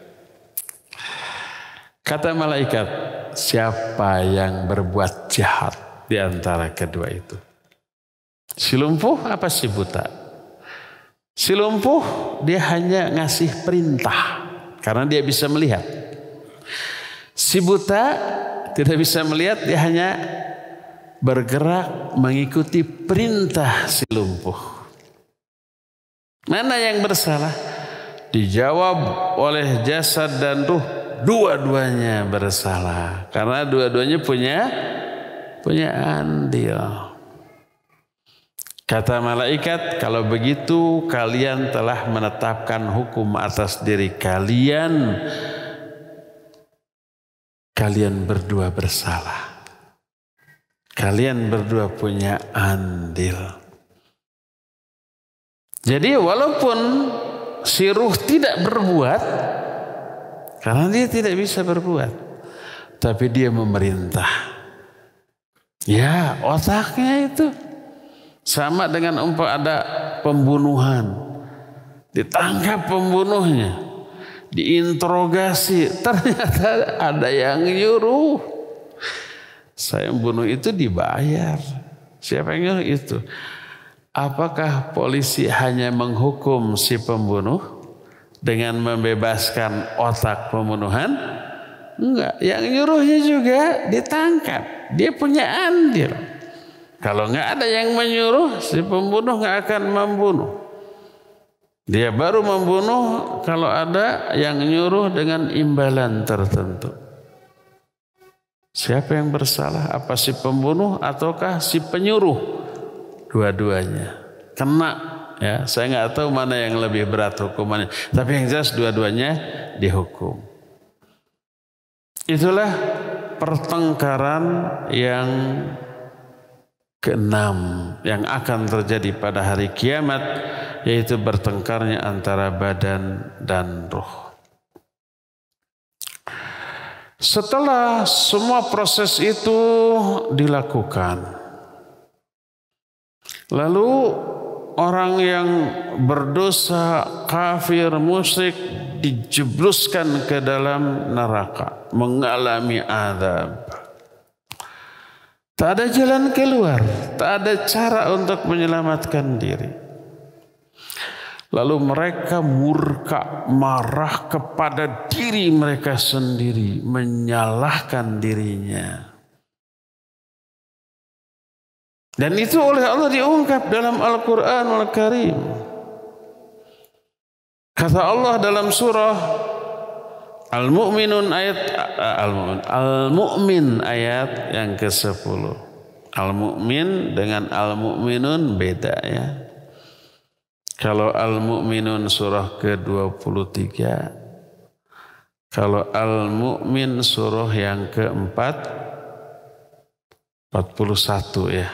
Kata malaikat, siapa yang berbuat jahat di antara kedua itu? Si lumpuh apa si buta? Si lumpuh dia hanya ngasih perintah karena dia bisa melihat. Si buta tidak bisa melihat, dia hanya bergerak mengikuti perintah si lumpuh. Mana yang bersalah? Dijawab oleh jasad dan ruh. Dua-duanya bersalah karena dua-duanya punya andil. Kata malaikat, kalau begitu kalian telah menetapkan hukum atas diri kalian. Kalian berdua bersalah. Kalian berdua punya andil. Jadi walaupun si ruh tidak berbuat, karena dia tidak bisa berbuat, tapi dia memerintah. Ya, otaknya itu sama dengan ada pembunuhan. Ditangkap pembunuhnya, diinterogasi, ternyata ada yang nyuruh. Saya membunuh itu dibayar. Siapa yang nyuruh itu? Apakah polisi hanya menghukum si pembunuh dengan membebaskan otak pembunuhan? Enggak, yang nyuruhnya juga ditangkap. Dia punya andil. Kalau enggak ada yang menyuruh, si pembunuh enggak akan membunuh. Dia baru membunuh kalau ada yang nyuruh dengan imbalan tertentu. Siapa yang bersalah? Apa si pembunuh ataukah si penyuruh? Dua-duanya kena. Ya, saya nggak tahu mana yang lebih berat hukumannya. Tapi yang jelas dua-duanya dihukum. Itulah pertengkaran yang keenam yang akan terjadi pada hari kiamat, yaitu bertengkarnya antara badan dan ruh. Setelah semua proses itu dilakukan, lalu orang yang berdosa, kafir, musyrik dijebluskan ke dalam neraka, mengalami azab. Tak ada jalan keluar, tak ada cara untuk menyelamatkan diri. Lalu mereka murka, marah kepada diri mereka sendiri, menyalahkan dirinya. Dan itu oleh Allah diungkap dalam Al-Quranul Karim. Kata Allah dalam surah Al-Mu'min ayat yang ke-10. Al-Mu'min dengan Al-Mu'minun beda ya. Kalau Al-Mu'minun surah ke-23, kalau Al-Mu'min surah yang ke-41 ya.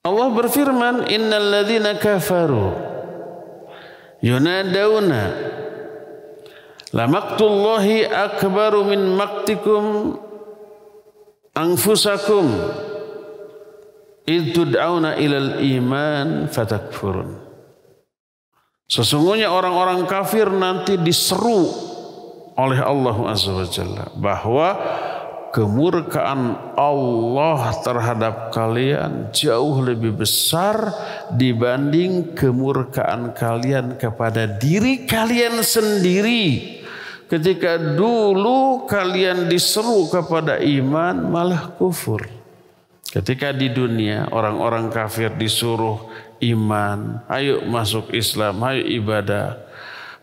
Allah berfirman, innal ladzina kafaru yunadawna lamaqtullahi akbaru min maqtikum anfusakum id tud'auna ilal iman fatakfurun. Sesungguhnya orang-orang kafir nanti diseru oleh Allah Azza wa Jalla bahwa kemurkaan Allah terhadap kalian jauh lebih besar dibanding kemurkaan kalian kepada diri kalian sendiri. Ketika dulu kalian diseru kepada iman malah kufur. Ketika di dunia orang-orang kafir disuruh iman, ayo masuk Islam, ayo ibadah,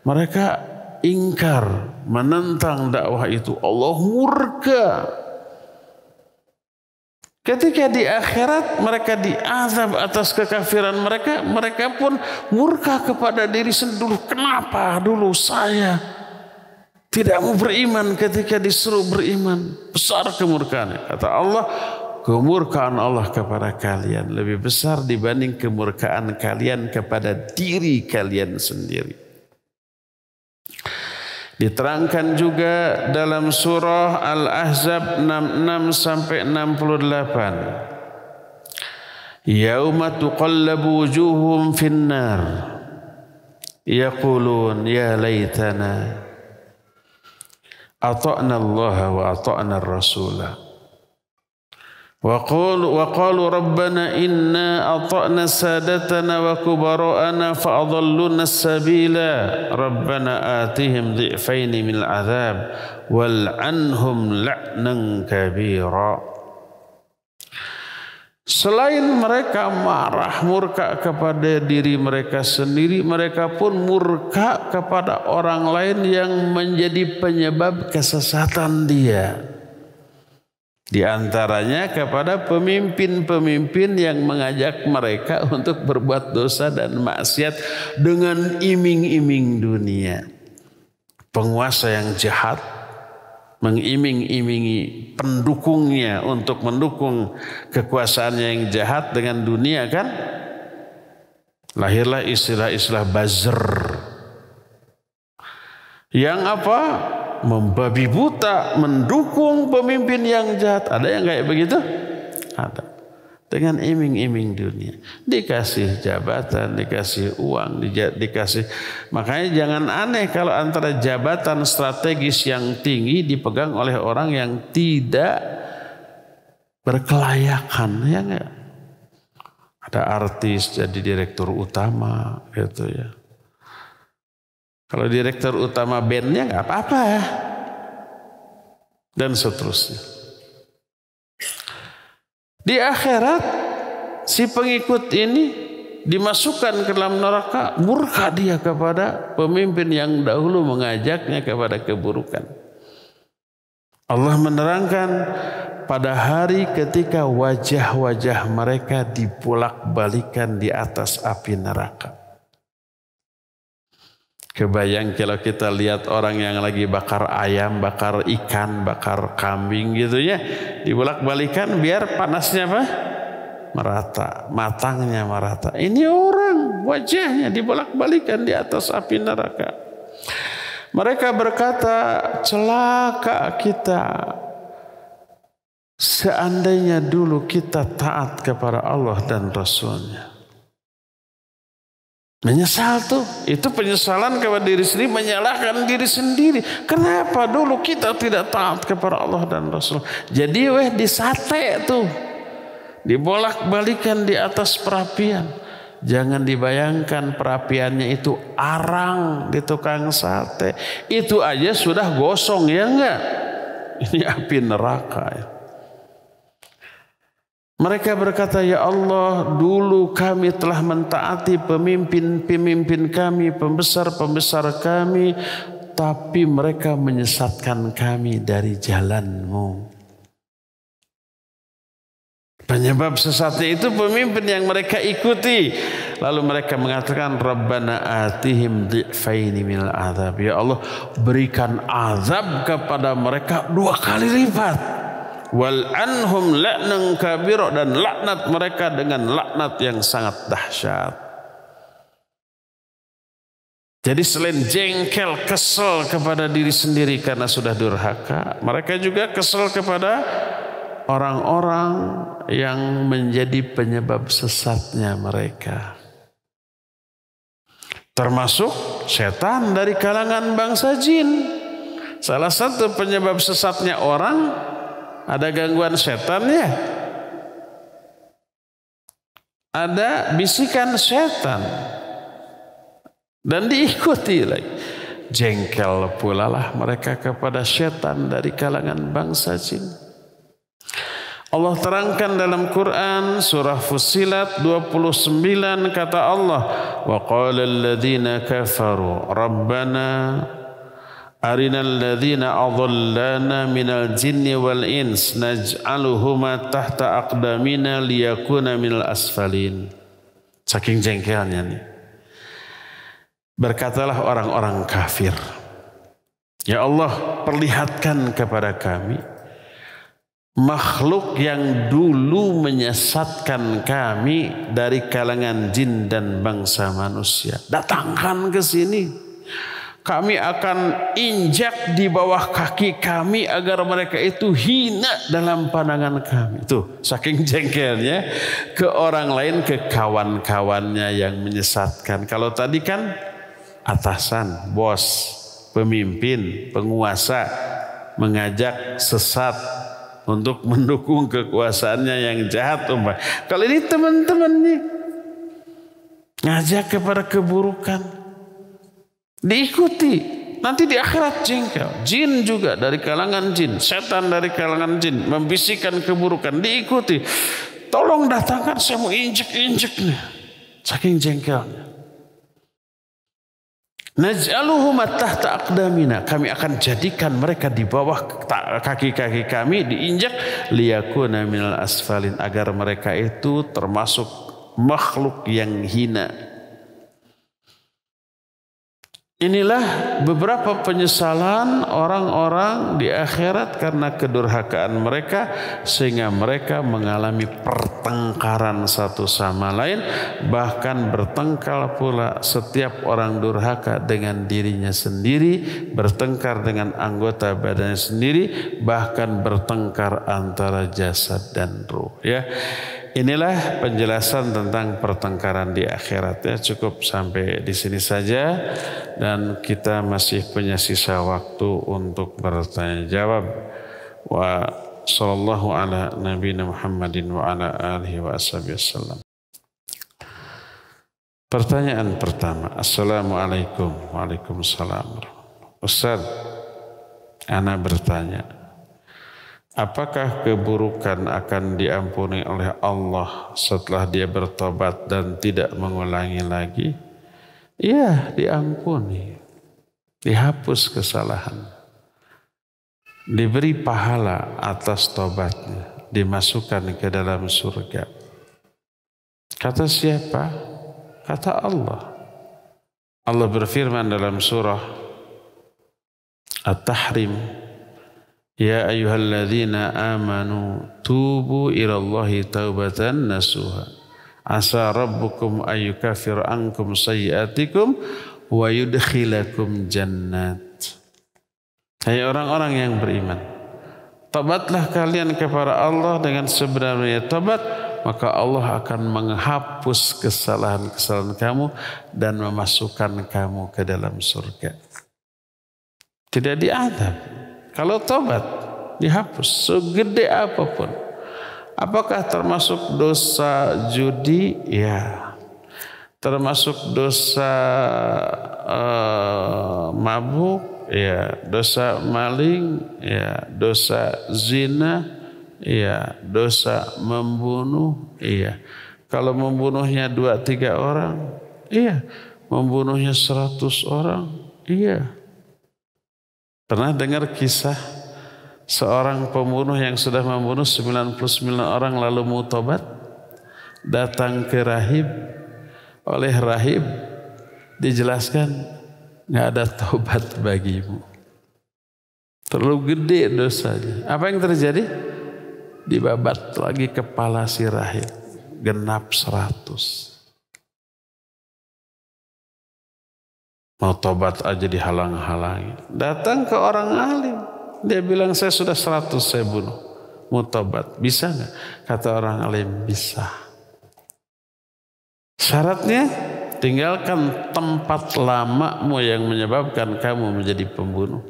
mereka ingkar, menentang dakwah itu. Allah murka. Ketika di akhirat mereka diazab atas kekafiran mereka, mereka pun murka kepada diri sendiri. Kenapa dulu saya tidak mau beriman ketika disuruh beriman? Besar kemurkaan. Kata Allah, kemurkaan Allah kepada kalian lebih besar dibanding kemurkaan kalian kepada diri kalian sendiri. Diterangkan juga dalam surah Al-Ahzab 66 sampai 68. Yauma tuqallabu wujuhum finnar yaqulun ya laitana ata'na Allah wa ata'na ar-rasulah. وقالوا ربنا إنا أطعنا سادتنا وكبراءنا فأضلونا السبيل ربنا آتهم ضعفين من العذاب والعنهم لعنا كبيرا. Selain mereka marah, murka kepada diri mereka sendiri, mereka pun murka kepada orang lain yang menjadi penyebab kesesatan dia. Di antaranya kepada pemimpin-pemimpin yang mengajak mereka untuk berbuat dosa dan maksiat dengan iming-iming dunia. Penguasa yang jahat mengiming-imingi pendukungnya untuk mendukung kekuasaannya yang jahat dengan dunia kan? Lahirlah istilah-istilah buzzer. Yang apa? Membabi buta, mendukung pemimpin yang jahat. Ada yang kayak begitu? Ada. Dengan iming-iming dunia. Dikasih jabatan, dikasih uang, dikasih. Makanya jangan aneh kalau antara jabatan strategis yang tinggi dipegang oleh orang yang tidak berkelayakan. Ya enggak? Ada artis jadi direktur utama gitu ya. Kalau direktur utama bandnya nggak apa-apa ya. Dan seterusnya. Di akhirat si pengikut ini dimasukkan ke dalam neraka, murka dia kepada pemimpin yang dahulu mengajaknya kepada keburukan. Allah menerangkan pada hari ketika wajah-wajah mereka dibolak-balikan di atas api neraka. Kebayang kalau kita lihat orang yang lagi bakar ayam, bakar ikan, bakar kambing gitu ya, dibolak-balikan biar panasnya apa? Merata, matangnya merata. Ini orang wajahnya dibolak-balikan di atas api neraka. Mereka berkata, celaka kita. Seandainya dulu kita taat kepada Allah dan Rasulnya. Menyesal tuh, itu penyesalan kepada diri sendiri, menyalahkan diri sendiri. Kenapa dulu kita tidak taat kepada Allah dan Rasul? Jadi disate tuh, dibolak-balikan di atas perapian. Jangan dibayangkan perapiannya itu arang di tukang sate. Itu aja sudah gosong ya enggak? Ini api neraka ya. Mereka berkata, ya Allah, dulu kami telah mentaati pemimpin-pemimpin kami, pembesar-pembesar kami, tapi mereka menyesatkan kami dari jalan-Mu. Penyebab sesatnya itu pemimpin yang mereka ikuti. Lalu mereka mengatakan, Rabbana atihim dhi'faini minal azab. Ya Allah, berikan azab kepada mereka 2 kali lipat. Wal anhum la'nan kabira, dan laknat mereka dengan laknat yang sangat dahsyat. Jadi selain jengkel, kesel kepada diri sendiri karena sudah durhaka, mereka juga kesel kepada orang-orang yang menjadi penyebab sesatnya mereka. Termasuk setan dari kalangan bangsa jin. Salah satu penyebab sesatnya orang, ada gangguan setan ya. Ada bisikan setan. Dan diikuti lagi. Jengkel pula lah mereka kepada setan dari kalangan bangsa jin. Allah terangkan dalam Quran surah Fussilat 29, kata Allah, wa qala alladhina kafaru rabbana arinal ladzina adallana minal jinni wal ins naj'aluhuma tahta aqdamina liyakuna minal asfalin. Saking jengkelnya nih. Berkatalah orang-orang kafir, ya Allah, perlihatkan kepada kami makhluk yang dulu menyesatkan kami dari kalangan jin dan bangsa manusia. Datangkan ke sini. Kami akan injak di bawah kaki kami agar mereka itu hina dalam pandangan kami. Tuh, saking jengkelnya ke orang lain, ke kawan-kawannya yang menyesatkan. Kalau tadi kan atasan, bos, pemimpin, penguasa mengajak sesat untuk mendukung kekuasaannya yang jahat. Kalau ini teman-temannya ngajak kepada keburukan, diikuti. Nanti di akhirat jengkel. Jin juga dari kalangan jin, setan dari kalangan jin membisikkan keburukan, diikuti. Tolong datangkan, saya mau injek-injek nih. Saking jengkelnya. Naj'aluhum tahta aqdamina, kami akan jadikan mereka di bawah kaki-kaki kami, diinjak, liyakuna minal asfalin, agar mereka itu termasuk makhluk yang hina. Inilah beberapa penyesalan orang-orang di akhirat karena kedurhakaan mereka, sehingga mereka mengalami pertengkaran satu sama lain, bahkan bertengkar pula setiap orang durhaka dengan dirinya sendiri, bertengkar dengan anggota badannya sendiri, bahkan bertengkar antara jasad dan ruh. Ya. Inilah penjelasan tentang pertengkaran di akhirat. Ya, cukup sampai di sini saja, dan kita masih punya sisa waktu untuk bertanya jawab. Wa sallallahu ala nabiyina Muhammadin wa ala alihi wa ashabihi wasallam. Pertanyaan pertama. Assalamualaikum. Waalaikumsalam. Ustaz, ana bertanya, apakah keburukan akan diampuni oleh Allah setelah dia bertobat dan tidak mengulangi lagi? Iya, diampuni. Dihapus kesalahan. Diberi pahala atas tobatnya. Dimasukkan ke dalam surga. Kata siapa? Kata Allah. Allah berfirman dalam surah At-Tahrim, ya ayyuhalladzina amanu tubu ilallahi taubatan nasuha asa rabbukum ayyukaffir ankum sayyiatikum wa yudkhilakum jannat. Hai orang-orang yang beriman, tobatlah kalian kepada Allah dengan sebenarnya tobat, maka Allah akan menghapus kesalahan-kesalahan kamu dan memasukkan kamu ke dalam surga. Tidak diadab. Kalau tobat dihapus segede apapun. Apakah termasuk dosa judi? Ya. Termasuk dosa mabuk? Ya. Dosa maling? Ya. Dosa zina? Ya. Dosa membunuh? Iya. Kalau membunuhnya 2-3 orang? Iya. Membunuhnya 100 orang? Iya. Pernah dengar kisah seorang pembunuh yang sudah membunuh 99 orang lalu mau tobat? Datang ke rahib. Oleh rahib dijelaskan, nggak ada tobat bagimu. Terlalu gede dosanya. Apa yang terjadi? Dibabat lagi kepala si rahib. Genap 100. Mau tobat aja dihalang-halangi. Datang ke orang alim. Dia bilang, saya sudah 100 saya bunuh. Mau tobat. Bisa nggak? Kata orang alim, bisa. Syaratnya, tinggalkan tempat lamamu yang menyebabkan kamu menjadi pembunuh.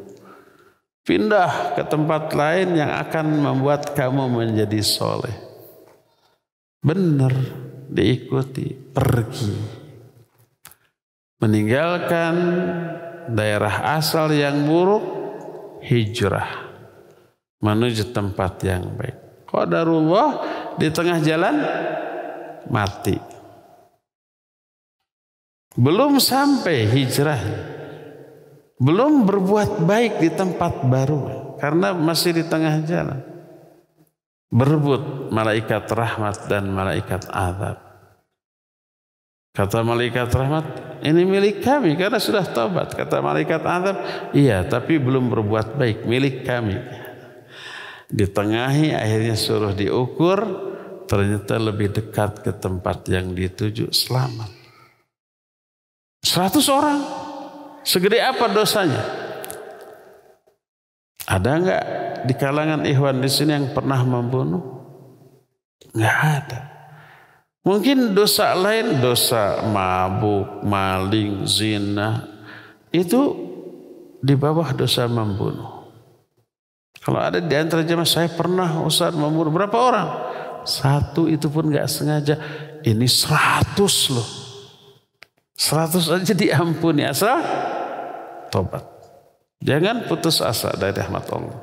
Pindah ke tempat lain yang akan membuat kamu menjadi soleh. Benar, diikuti, pergi. Meninggalkan daerah asal yang buruk, hijrah menuju tempat yang baik. Qadarullah, di tengah jalan mati. Belum sampai hijrah, belum berbuat baik di tempat baru karena masih di tengah jalan. Berebut malaikat rahmat dan malaikat azab. Kata malaikat rahmat, ini milik kami karena sudah tobat. Kata malaikat azab, iya tapi belum berbuat baik, milik kami. Ditengahi, akhirnya suruh diukur, ternyata lebih dekat ke tempat yang dituju, selamat. 100 orang, segede apa dosanya? Ada enggak di kalangan ikhwan di sini yang pernah membunuh? Enggak ada. Mungkin dosa lain, dosa mabuk, maling, zina, itu di bawah dosa membunuh. Kalau ada di antara jemaah, saya pernah Ustaz membunuh berapa orang? 1 itu pun enggak sengaja. Ini 100 loh. 100 aja diampuni asal tobat. Jangan putus asa dari rahmat Allah.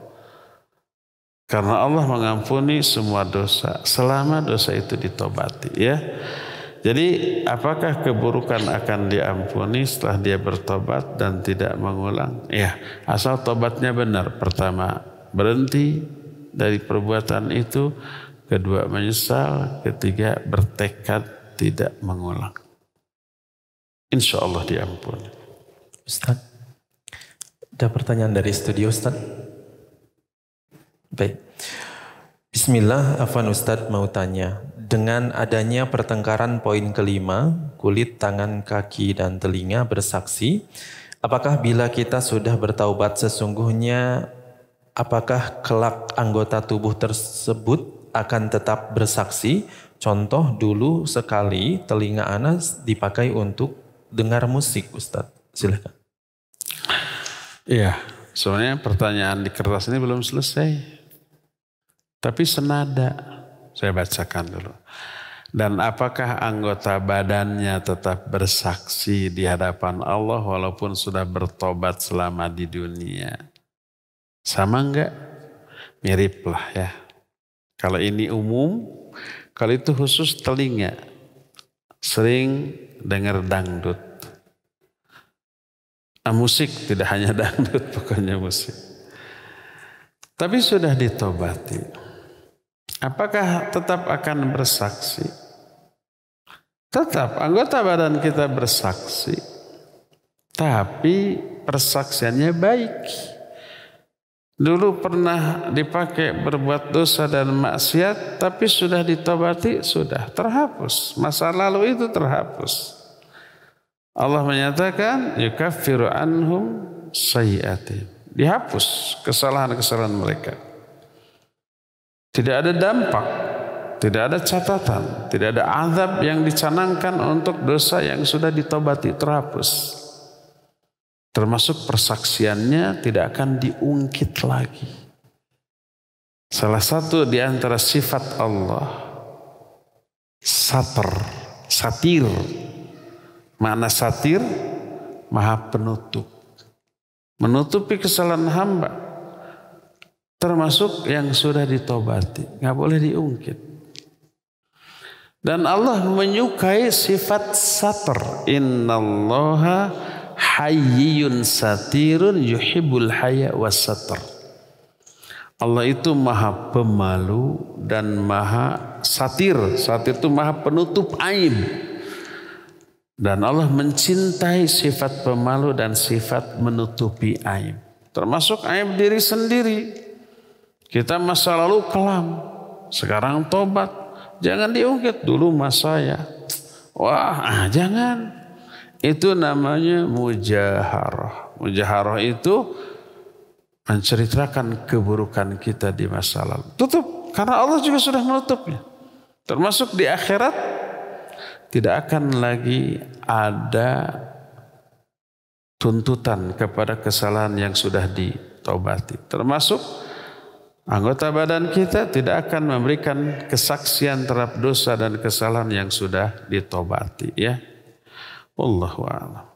Karena Allah mengampuni semua dosa selama dosa itu ditobati, ya. Jadi apakah keburukan akan diampuni setelah dia bertobat dan tidak mengulang? Ya, asal tobatnya benar. Pertama, berhenti dari perbuatan itu. Kedua, menyesal. Ketiga, bertekad tidak mengulang. Insya Allah diampuni. Ustaz, ada pertanyaan dari studio Ustaz? Baik. Bismillah, Afwan Ustaz mau tanya. Dengan adanya pertengkaran poin kelima, kulit, tangan, kaki, dan telinga bersaksi, apakah bila kita sudah bertaubat sesungguhnya, apakah kelak anggota tubuh tersebut akan tetap bersaksi? Contoh dulu sekali telinga Anas dipakai untuk dengar musik, Ustaz. Silakan. Iya, sebenarnya pertanyaan di kertas ini belum selesai. Tapi senada, saya bacakan dulu. Dan apakah anggota badannya tetap bersaksi di hadapan Allah walaupun sudah bertobat selama di dunia? Sama enggak? Mirip lah ya. Kalau ini umum, kalau itu khusus telinga. Sering dengar dangdut. Musik, tidak hanya dangdut, pokoknya musik. Tapi sudah ditobati. Apakah tetap akan bersaksi? Tetap anggota badan kita bersaksi. tapi persaksiannya baik. Dulu pernah dipakai berbuat dosa dan maksiat, tapi sudah ditobati, sudah terhapus. Masa lalu itu terhapus. Allah menyatakan yukaffiru anhum sayyi'atihim. Dihapus kesalahan-kesalahan mereka. Tidak ada dampak, tidak ada catatan, tidak ada azab yang dicanangkan untuk dosa yang sudah ditobati, terhapus. Termasuk persaksiannya tidak akan diungkit lagi. Salah satu di antara sifat Allah, satir. Makna satir, maha penutup. Menutupi kesalahan hamba. Termasuk yang sudah ditobati. Nggak boleh diungkit. Dan Allah menyukai sifat satir. Innallaha hayyun satirun yuhibbul haya was satir. Allah itu maha pemalu dan maha satir. Satir itu maha penutup aib. Dan Allah mencintai sifat pemalu dan sifat menutupi aib. Termasuk aib diri sendiri. Kita masa lalu kelam. Sekarang tobat. Jangan diungkit dulu masa saya. Wah, jangan. Itu namanya mujaharah. Mujaharah itu menceritakan keburukan kita di masa lalu. Tutup. Karena Allah juga sudah menutupnya. Termasuk di akhirat. Tidak akan lagi ada tuntutan kepada kesalahan yang sudah ditobati. Termasuk anggota badan kita tidak akan memberikan kesaksian terhadap dosa dan kesalahan yang sudah ditobati. Ya, Wallahu a'lam.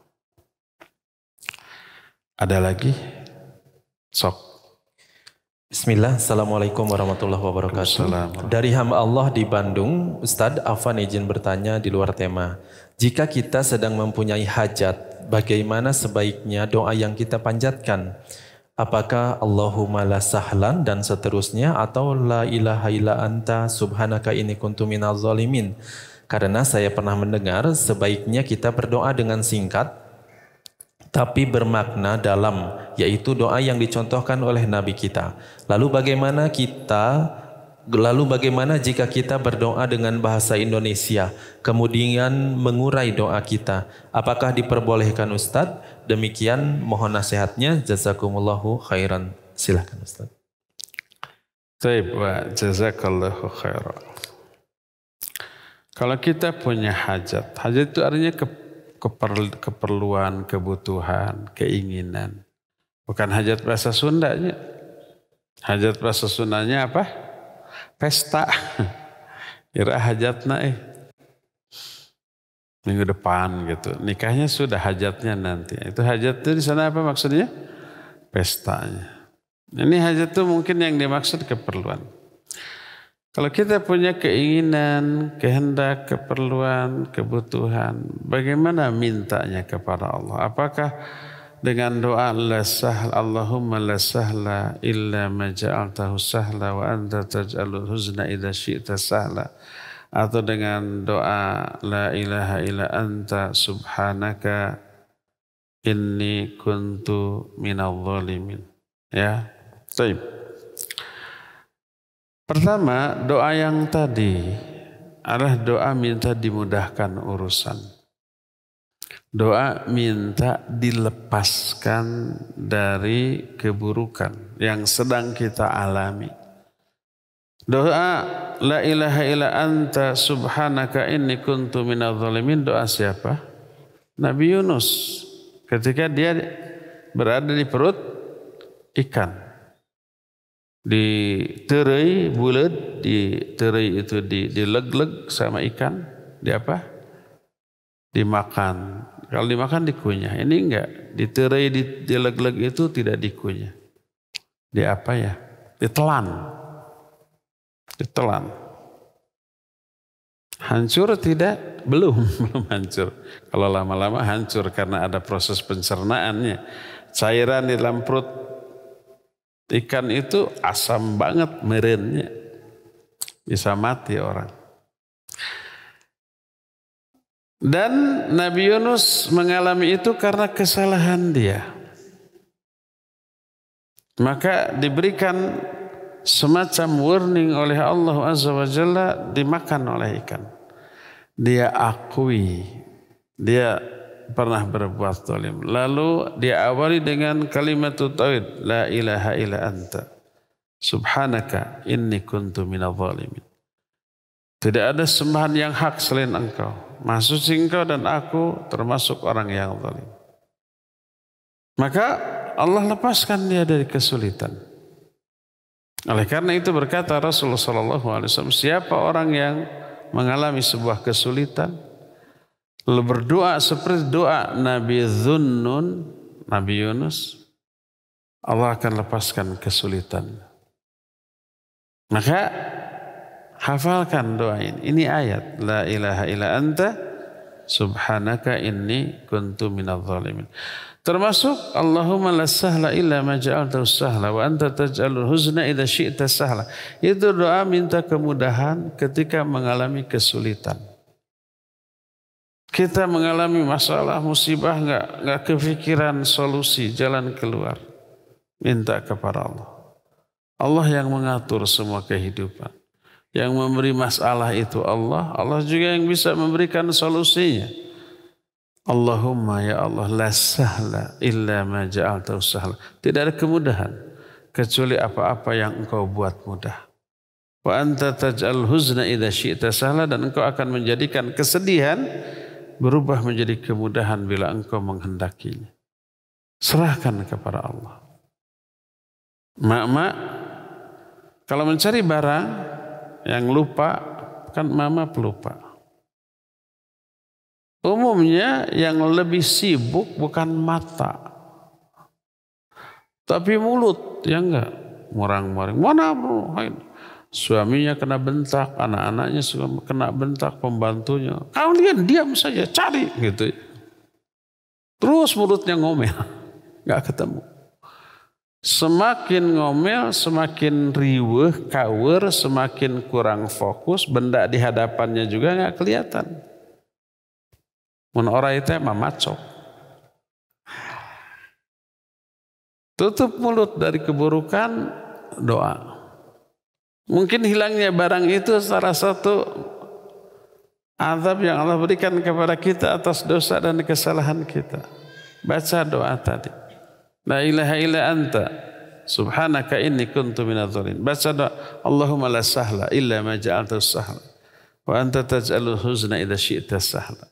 Ada lagi? Sok. Bismillah, Assalamualaikum warahmatullahi wabarakatuh. Dari hamba Allah di Bandung, Ustadz Afan izin bertanya di luar tema. Jika kita sedang mempunyai hajat, bagaimana sebaiknya doa yang kita panjatkan? Apakah Allahumma la sahlan dan seterusnya atau la ilaha illa anta subhanaka inni kuntu minaz zalimin? Karena saya pernah mendengar sebaiknya kita berdoa dengan singkat tapi bermakna dalam, yaitu doa yang dicontohkan oleh Nabi kita. Lalu bagaimana jika kita berdoa dengan bahasa Indonesia, kemudian mengurai doa kita? Apakah diperbolehkan Ustadz? Demikian mohon nasihatnya. Jazakumullahu khairan. Silakan Ustadz. Baik, wa jazakallahu khairan. Kalau kita punya hajat itu artinya keperluan, kebutuhan, keinginan. Bukan hajat bahasa Sundanya. Hajat bahasa Sundanya apa? Pesta. Kira hajatna minggu depan gitu. Nikahnya sudah, hajatnya nanti. Itu hajat itu di sana apa maksudnya? Pestanya. Ini hajat itu mungkin yang dimaksud keperluan. Kalau kita punya keinginan, kehendak, keperluan, kebutuhan, bagaimana mintanya kepada Allah? Apakah dengan doa la sahla, Allahumma la sahla illa ma ja'altahu sahla wa anta taj'alul huzna idza syi'ta sahla, atau dengan doa la ilaha illa anta subhanaka inni kuntu minadh dhalimin. Ya, baik. Pertama, doa yang tadi adalah doa minta dimudahkan urusan. Doa minta dilepaskan dari keburukan yang sedang kita alami. Doa la ilaha illa anta subhanaka inni kuntu minadh dhalimin, doa siapa? Nabi Yunus ketika dia berada di perut ikan. Diterai bulat, diterai itu dileg-leg sama ikan, di apa? Dimakan. Kalau dimakan dikunyah. Ini enggak, diterai, dileg-leg itu tidak dikunyah. Di apa ya? Ditelan. Ditelan. Hancur tidak? Belum hancur. Kalau lama-lama hancur karena ada proses pencernaannya. Cairan di dalam perut ikan itu asam banget merennya. Bisa mati orang. Dan Nabi Yunus mengalami itu karena kesalahan dia. Maka diberikan semacam warning oleh Allah Azza wa Jalla, dimakan oleh ikan. Dia akui dia pernah berbuat zalim. Lalu dia awali dengan kalimat tauhid, la ilaha illa anta subhanaka inni kuntu minadh dhalimin. Tidak ada sembahan yang hak selain engkau. Maha suci engkau dan aku termasuk orang yang zalim. Maka Allah lepaskan dia dari kesulitan. Oleh karena itu berkata Rasulullah SAW, siapa orang yang mengalami sebuah kesulitan, lalu berdoa seperti doa Nabi Dhunnun, Nabi Yunus, Allah akan lepaskan kesulitan. Maka hafalkan doa ini. Ini ayat, la ilaha illa anta subhanaka inni kuntu minadh dhalimin. Termasuk Allahumma la sahla illa ma ja'altahu sahla wa anta taj'alul huzna idza syi'ta sahla. Itu doa minta kemudahan ketika mengalami kesulitan. Kita mengalami masalah, musibah, enggak kepikiran solusi, jalan keluar. Minta kepada Allah. Allah yang mengatur semua kehidupan. Yang memberi masalah itu Allah. Allah juga yang bisa memberikan solusinya. Allahumma ya Allah la sahla illa ma ja'altahu sahla. Tidak ada kemudahan kecuali apa-apa yang engkau buat mudah. Wa anta taj'al huzna idza syi'ta sahla, dan engkau akan menjadikan kesedihan berubah menjadi kemudahan bila engkau menghendakinya. Serahkan kepada Allah. Mak-mak kalau mencari barang yang lupa, kan mama pelupa. Umumnya yang lebih sibuk bukan mata, tapi mulut, ya enggak? Murang-muring. Mana bro? Suaminya kena bentak, anak-anaknya kena bentak, pembantunya. Kalian diam saja, cari gitu. Terus mulutnya ngomel, enggak ketemu. Semakin ngomel, semakin riweuh, kaweur, semakin kurang fokus, benda di hadapannya juga enggak kelihatan. Mun orang itu emang macok. Tutup mulut dari keburukan, doa. Mungkin hilangnya barang itu salah satu azab yang Allah berikan kepada kita atas dosa dan kesalahan kita. Baca doa tadi. La ilaha illa anta subhanaka inni kuntu minadh dhalimin. Baca doa Allahumma la sahla illa ma ja'altahu sahla wa anta taj'alul huzna idza syi'ta sahla.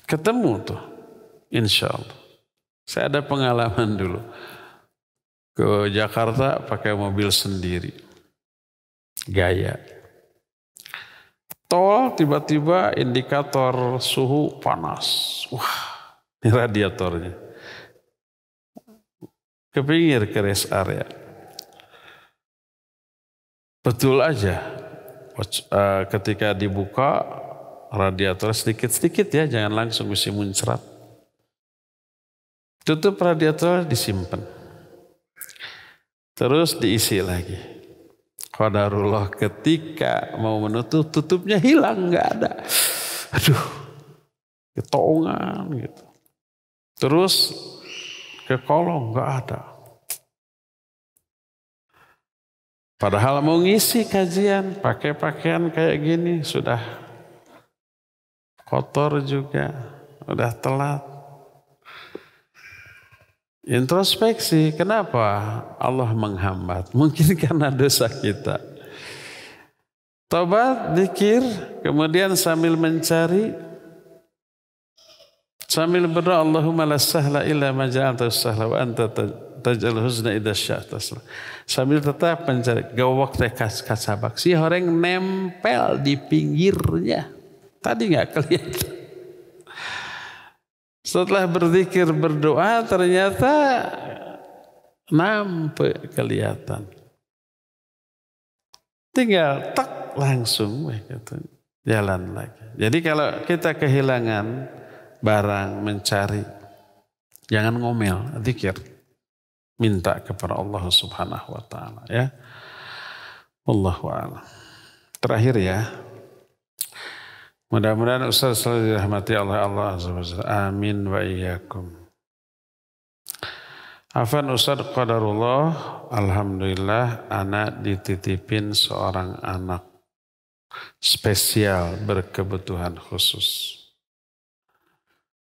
Ketemu tuh, insya Allah. Saya ada pengalaman dulu. Ke Jakarta pakai mobil sendiri. Gaya. Tol tiba-tiba indikator suhu panas. Wah, ini radiatornya. Ke pinggir ke rest area. Betul aja. Ketika dibuka, radiator sedikit-sedikit ya, jangan langsung bisa muncrat. Tutup radiator, disimpan. Terus diisi lagi. Qadarullah ketika mau menutup, tutupnya hilang, nggak ada. Aduh, ketongan gitu. Terus ke kolong, nggak ada. Padahal mau ngisi kajian, pakai pakaian kayak gini, sudah kotor juga, udah telat. Introspeksi, kenapa Allah menghambat? Mungkin karena dosa kita. Tobat, zikir, kemudian sambil mencari, sambil berdoa Allahumma la sahla illa ma ja'altahu sahla wa anta taj'al huzna idza syi'ta sahla. Sambil tetap mencari, gawak teh kacabak. Si orang nempel di pinggirnya. Tadi nggak kelihatan. Setelah berzikir berdoa ternyata nampak kelihatan. Tinggal tak langsung gitu, jalan lagi. Jadi kalau kita kehilangan barang, mencari, jangan ngomel, zikir. Minta kepada Allah Subhanahu wa taala ya. Wallahu a'lam. Terakhir ya. Mudah-mudahan Ustaz selalu dirahmati Allah Azza wa Jalla. Amin wa iyyakum. Afan Ustaz qadarullah, alhamdulillah anak dititipin seorang anak spesial berkebutuhan khusus.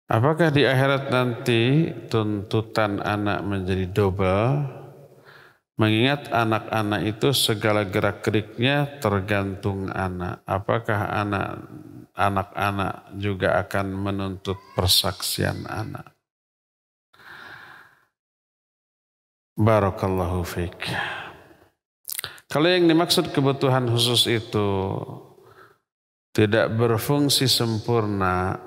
Apakah di akhirat nanti tuntutan anak menjadi double? Mengingat anak-anak itu segala gerak-geriknya tergantung anak. Apakah anak-anak juga akan menuntut persaksian anak? Barakallahu fiik. Kalau yang dimaksud kebutuhan khusus itu tidak berfungsi sempurna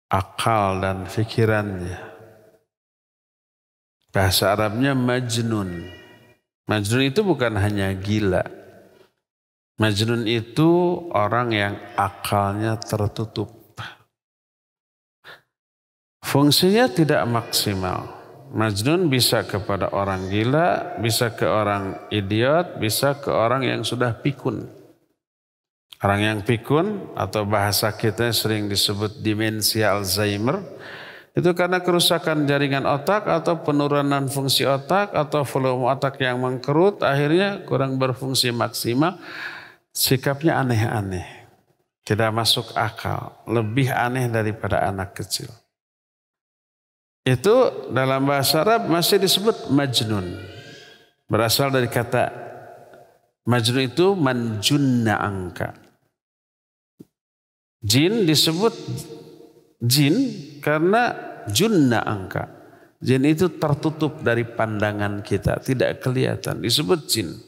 akal dan pikirannya, bahasa Arabnya majnun. Majnun itu bukan hanya gila. Majnun itu orang yang akalnya tertutup. Fungsinya tidak maksimal. Majnun bisa kepada orang gila, bisa ke orang idiot, bisa ke orang yang sudah pikun. Orang yang pikun atau bahasa kita sering disebut demensia Alzheimer, itu karena kerusakan jaringan otak atau penurunan fungsi otak atau volume otak yang mengkerut, akhirnya kurang berfungsi maksimal, sikapnya aneh-aneh, tidak masuk akal, lebih aneh daripada anak kecil. Itu dalam bahasa Arab masih disebut majnun. Berasal dari kata majnun itu manjunna angka. Jin disebut jin karena junna angka. Jin itu tertutup dari pandangan kita, tidak kelihatan, disebut jin.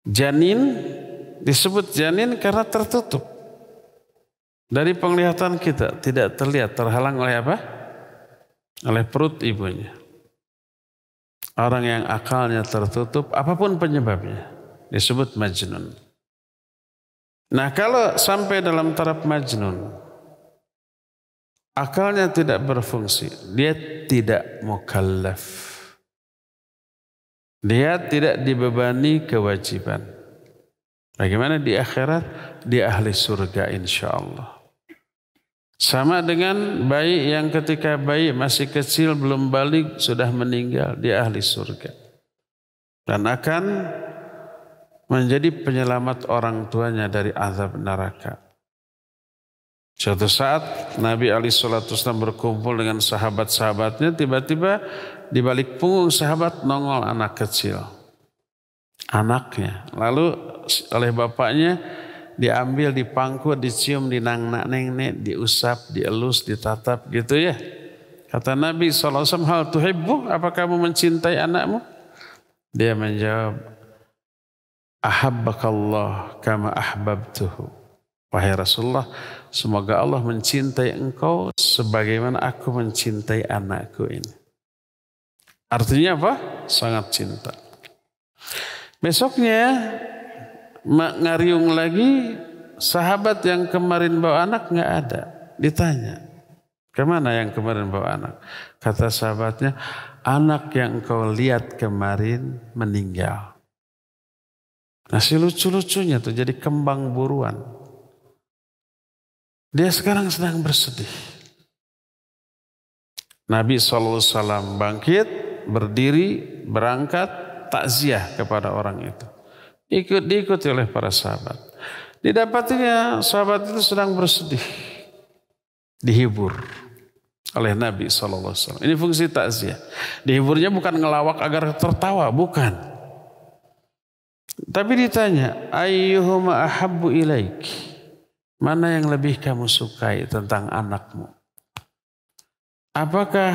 Janin disebut janin karena tertutup dari penglihatan kita, tidak terlihat, terhalang oleh apa? Oleh perut ibunya. Orang yang akalnya tertutup, apapun penyebabnya, disebut majnun. Nah, kalau sampai dalam taraf majnun, akalnya tidak berfungsi, dia tidak mukallaf. Dia tidak dibebani kewajiban. Bagaimana di akhirat? Dia ahli surga insya Allah. Sama dengan bayi yang ketika bayi masih kecil belum balik sudah meninggal, dia ahli surga. Dan akan menjadi penyelamat orang tuanya dari azab neraka. Suatu saat Nabi SAW berkumpul dengan sahabat-sahabatnya, tiba-tiba di balik punggung sahabat nongol anak kecil. Anaknya. Lalu oleh bapaknya diambil, dipangku, dicium, dinang-neng, diusap, dielus, ditatap gitu ya. Kata Nabi SAW, hal tuhibbu, apa kamu mencintai anakmu? Dia menjawab, ahabbakallah kama ahbabtuhu. Wahai Rasulullah, semoga Allah mencintai engkau sebagaimana aku mencintai anakku ini. Artinya apa? Sangat cinta. Besoknya ngariung lagi, sahabat yang kemarin bawa anak nggak ada. Ditanya, kemana yang kemarin bawa anak? Kata sahabatnya, anak yang engkau lihat kemarin meninggal. Nah, si lucu-lucunya tuh jadi kembang buruan. Dia sekarang sedang bersedih. Nabi SAW bangkit, berdiri, berangkat, takziah kepada orang itu. Diikuti oleh para sahabat. Didapatinya sahabat itu sedang bersedih. Dihibur oleh Nabi SAW. Ini fungsi takziah. Dihiburnya bukan ngelawak agar tertawa, bukan. Tapi ditanya, ayyuhuma ahabbu ilaik? Mana yang lebih kamu sukai tentang anakmu? Apakah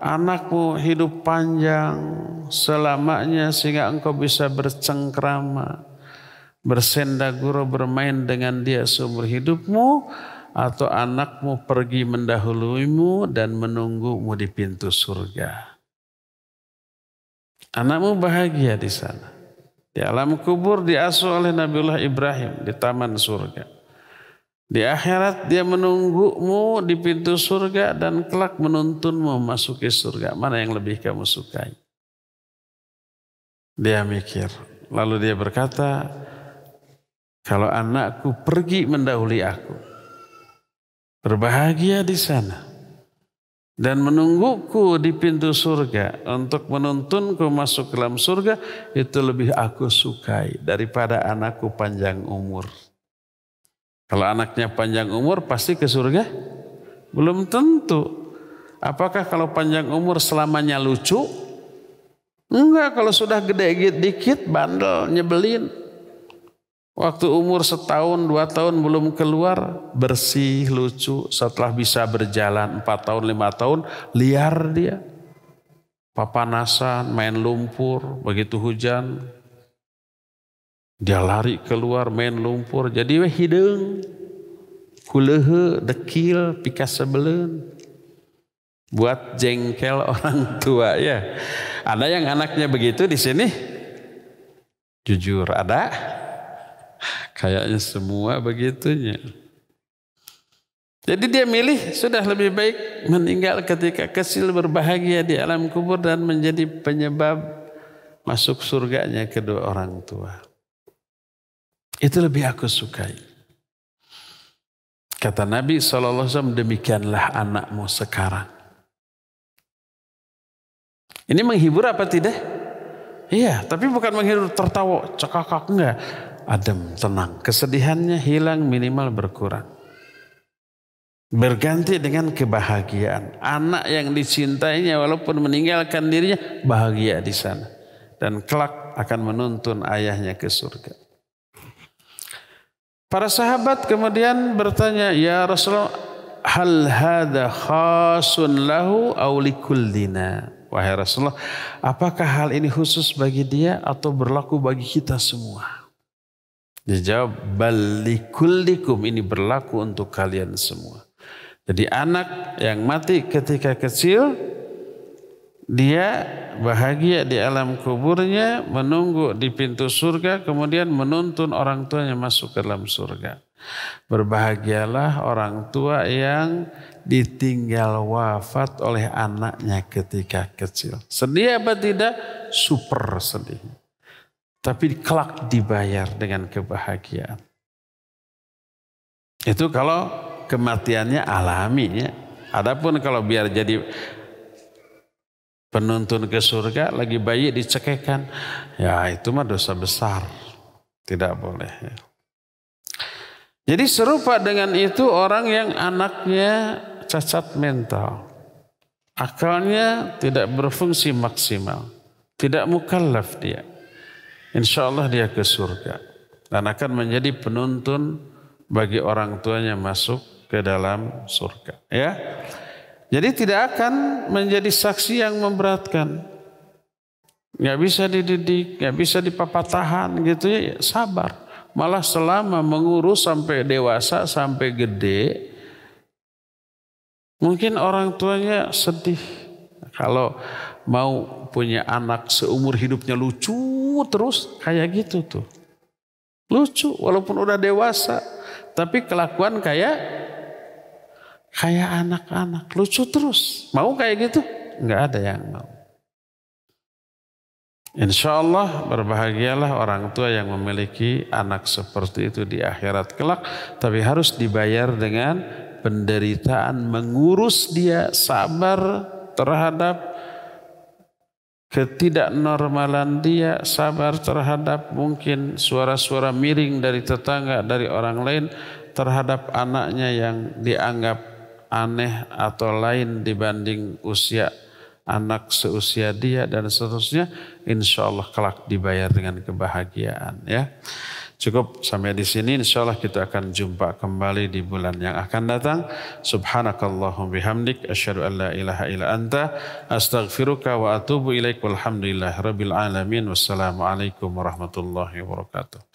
anakmu hidup panjang selamanya sehingga engkau bisa bercengkrama, bersendaguro, bermain dengan dia seumur hidupmu, atau anakmu pergi mendahuluimu dan menunggumu di pintu surga? Anakmu bahagia di sana. Di alam kubur diasuh oleh Nabiullah Ibrahim di taman surga. Di akhirat dia menunggumu di pintu surga dan kelak menuntunmu memasuki surga. Mana yang lebih kamu sukai? Dia mikir. Lalu dia berkata, kalau anakku pergi mendahului aku. Berbahagia di sana. Dan menungguku di pintu surga untuk menuntunku masuk ke dalam surga, itu lebih aku sukai daripada anakku panjang umur. Kalau anaknya panjang umur pasti ke surga? Belum tentu. Apakah kalau panjang umur selamanya lucu? Enggak, kalau sudah gede dikit bandel, nyebelin. Waktu umur 1 tahun, 2 tahun belum keluar, bersih, lucu. Setelah bisa berjalan 4 tahun, 5 tahun, liar dia. Papanasan, main lumpur, begitu hujan. Dia lari keluar main lumpur, jadi hideung. Kulehe, dekil, pikas sebelen. Buat jengkel orang tua ya. Ada yang anaknya begitu di sini? Jujur ada? Kayaknya semua begitunya. Jadi dia milih sudah lebih baik meninggal ketika kecil berbahagia di alam kubur dan menjadi penyebab masuk surganya kedua orang tua. Itu lebih aku sukai. Kata Nabi SAW, demikianlah anakmu sekarang. Ini menghibur apa tidak? Iya, tapi bukan menghibur tertawa, cekakak, enggak. Adem, tenang. Kesedihannya hilang, minimal berkurang. Berganti dengan kebahagiaan. Anak yang dicintainya walaupun meninggalkan dirinya, bahagia di sana. Dan kelak akan menuntun ayahnya ke surga. Para sahabat kemudian bertanya, ya Rasulullah, hal hadha khasun lahu aw likullina? Wahai Rasulullah, apakah hal ini khusus bagi dia atau berlaku bagi kita semua? Dia jawab, bal likullikum, ini berlaku untuk kalian semua. Jadi anak yang mati ketika kecil, dia bahagia di alam kuburnya, menunggu di pintu surga, kemudian menuntun orang tuanya masuk ke dalam surga. Berbahagialah orang tua yang ditinggal wafat oleh anaknya ketika kecil. Sedih apa tidak? Super sedih. Tapi kelak dibayar dengan kebahagiaan. Itu kalau kematiannya alami ya. Adapun kalau biar jadi penuntun ke surga, lagi bayi dicekekkan, ya itu mah dosa besar. Tidak boleh ya. Jadi serupa dengan itu orang yang anaknya cacat mental. Akalnya tidak berfungsi maksimal. Tidak mukallaf dia. Insya Allah dia ke surga. Dan akan menjadi penuntun bagi orang tuanya masuk ke dalam surga. Ya. Jadi tidak akan menjadi saksi yang memberatkan. Nggak bisa dididik, nggak bisa dipapatahan gitu ya, sabar. Malah selama mengurus sampai dewasa, sampai gede, mungkin orang tuanya sedih. Kalau mau punya anak seumur hidupnya lucu terus, kayak gitu tuh. Lucu walaupun udah dewasa, tapi kelakuan kayak anak-anak, lucu terus. Mau kayak gitu? Nggak ada yang mau. Insya Allah berbahagialah orang tua yang memiliki anak seperti itu di akhirat kelak. Tapi harus dibayar dengan penderitaan, mengurus dia, sabar terhadap ketidaknormalan dia, sabar terhadap mungkin suara-suara miring dari tetangga, dari orang lain terhadap anaknya yang dianggap aneh atau lain dibanding usia anak seusia dia dan seterusnya. Insya Allah kelak dibayar dengan kebahagiaan ya. Cukup sampai di sini. Insya Allah kita akan jumpa kembali di bulan yang akan datang. Subhanakallahumma bihamdik asyhadu an la ilaha illa anta astaghfiruka wa atubu ilaik. Walhamdulillahirabbil alamin. Wassalamualaikum warahmatullahi wabarakatuh.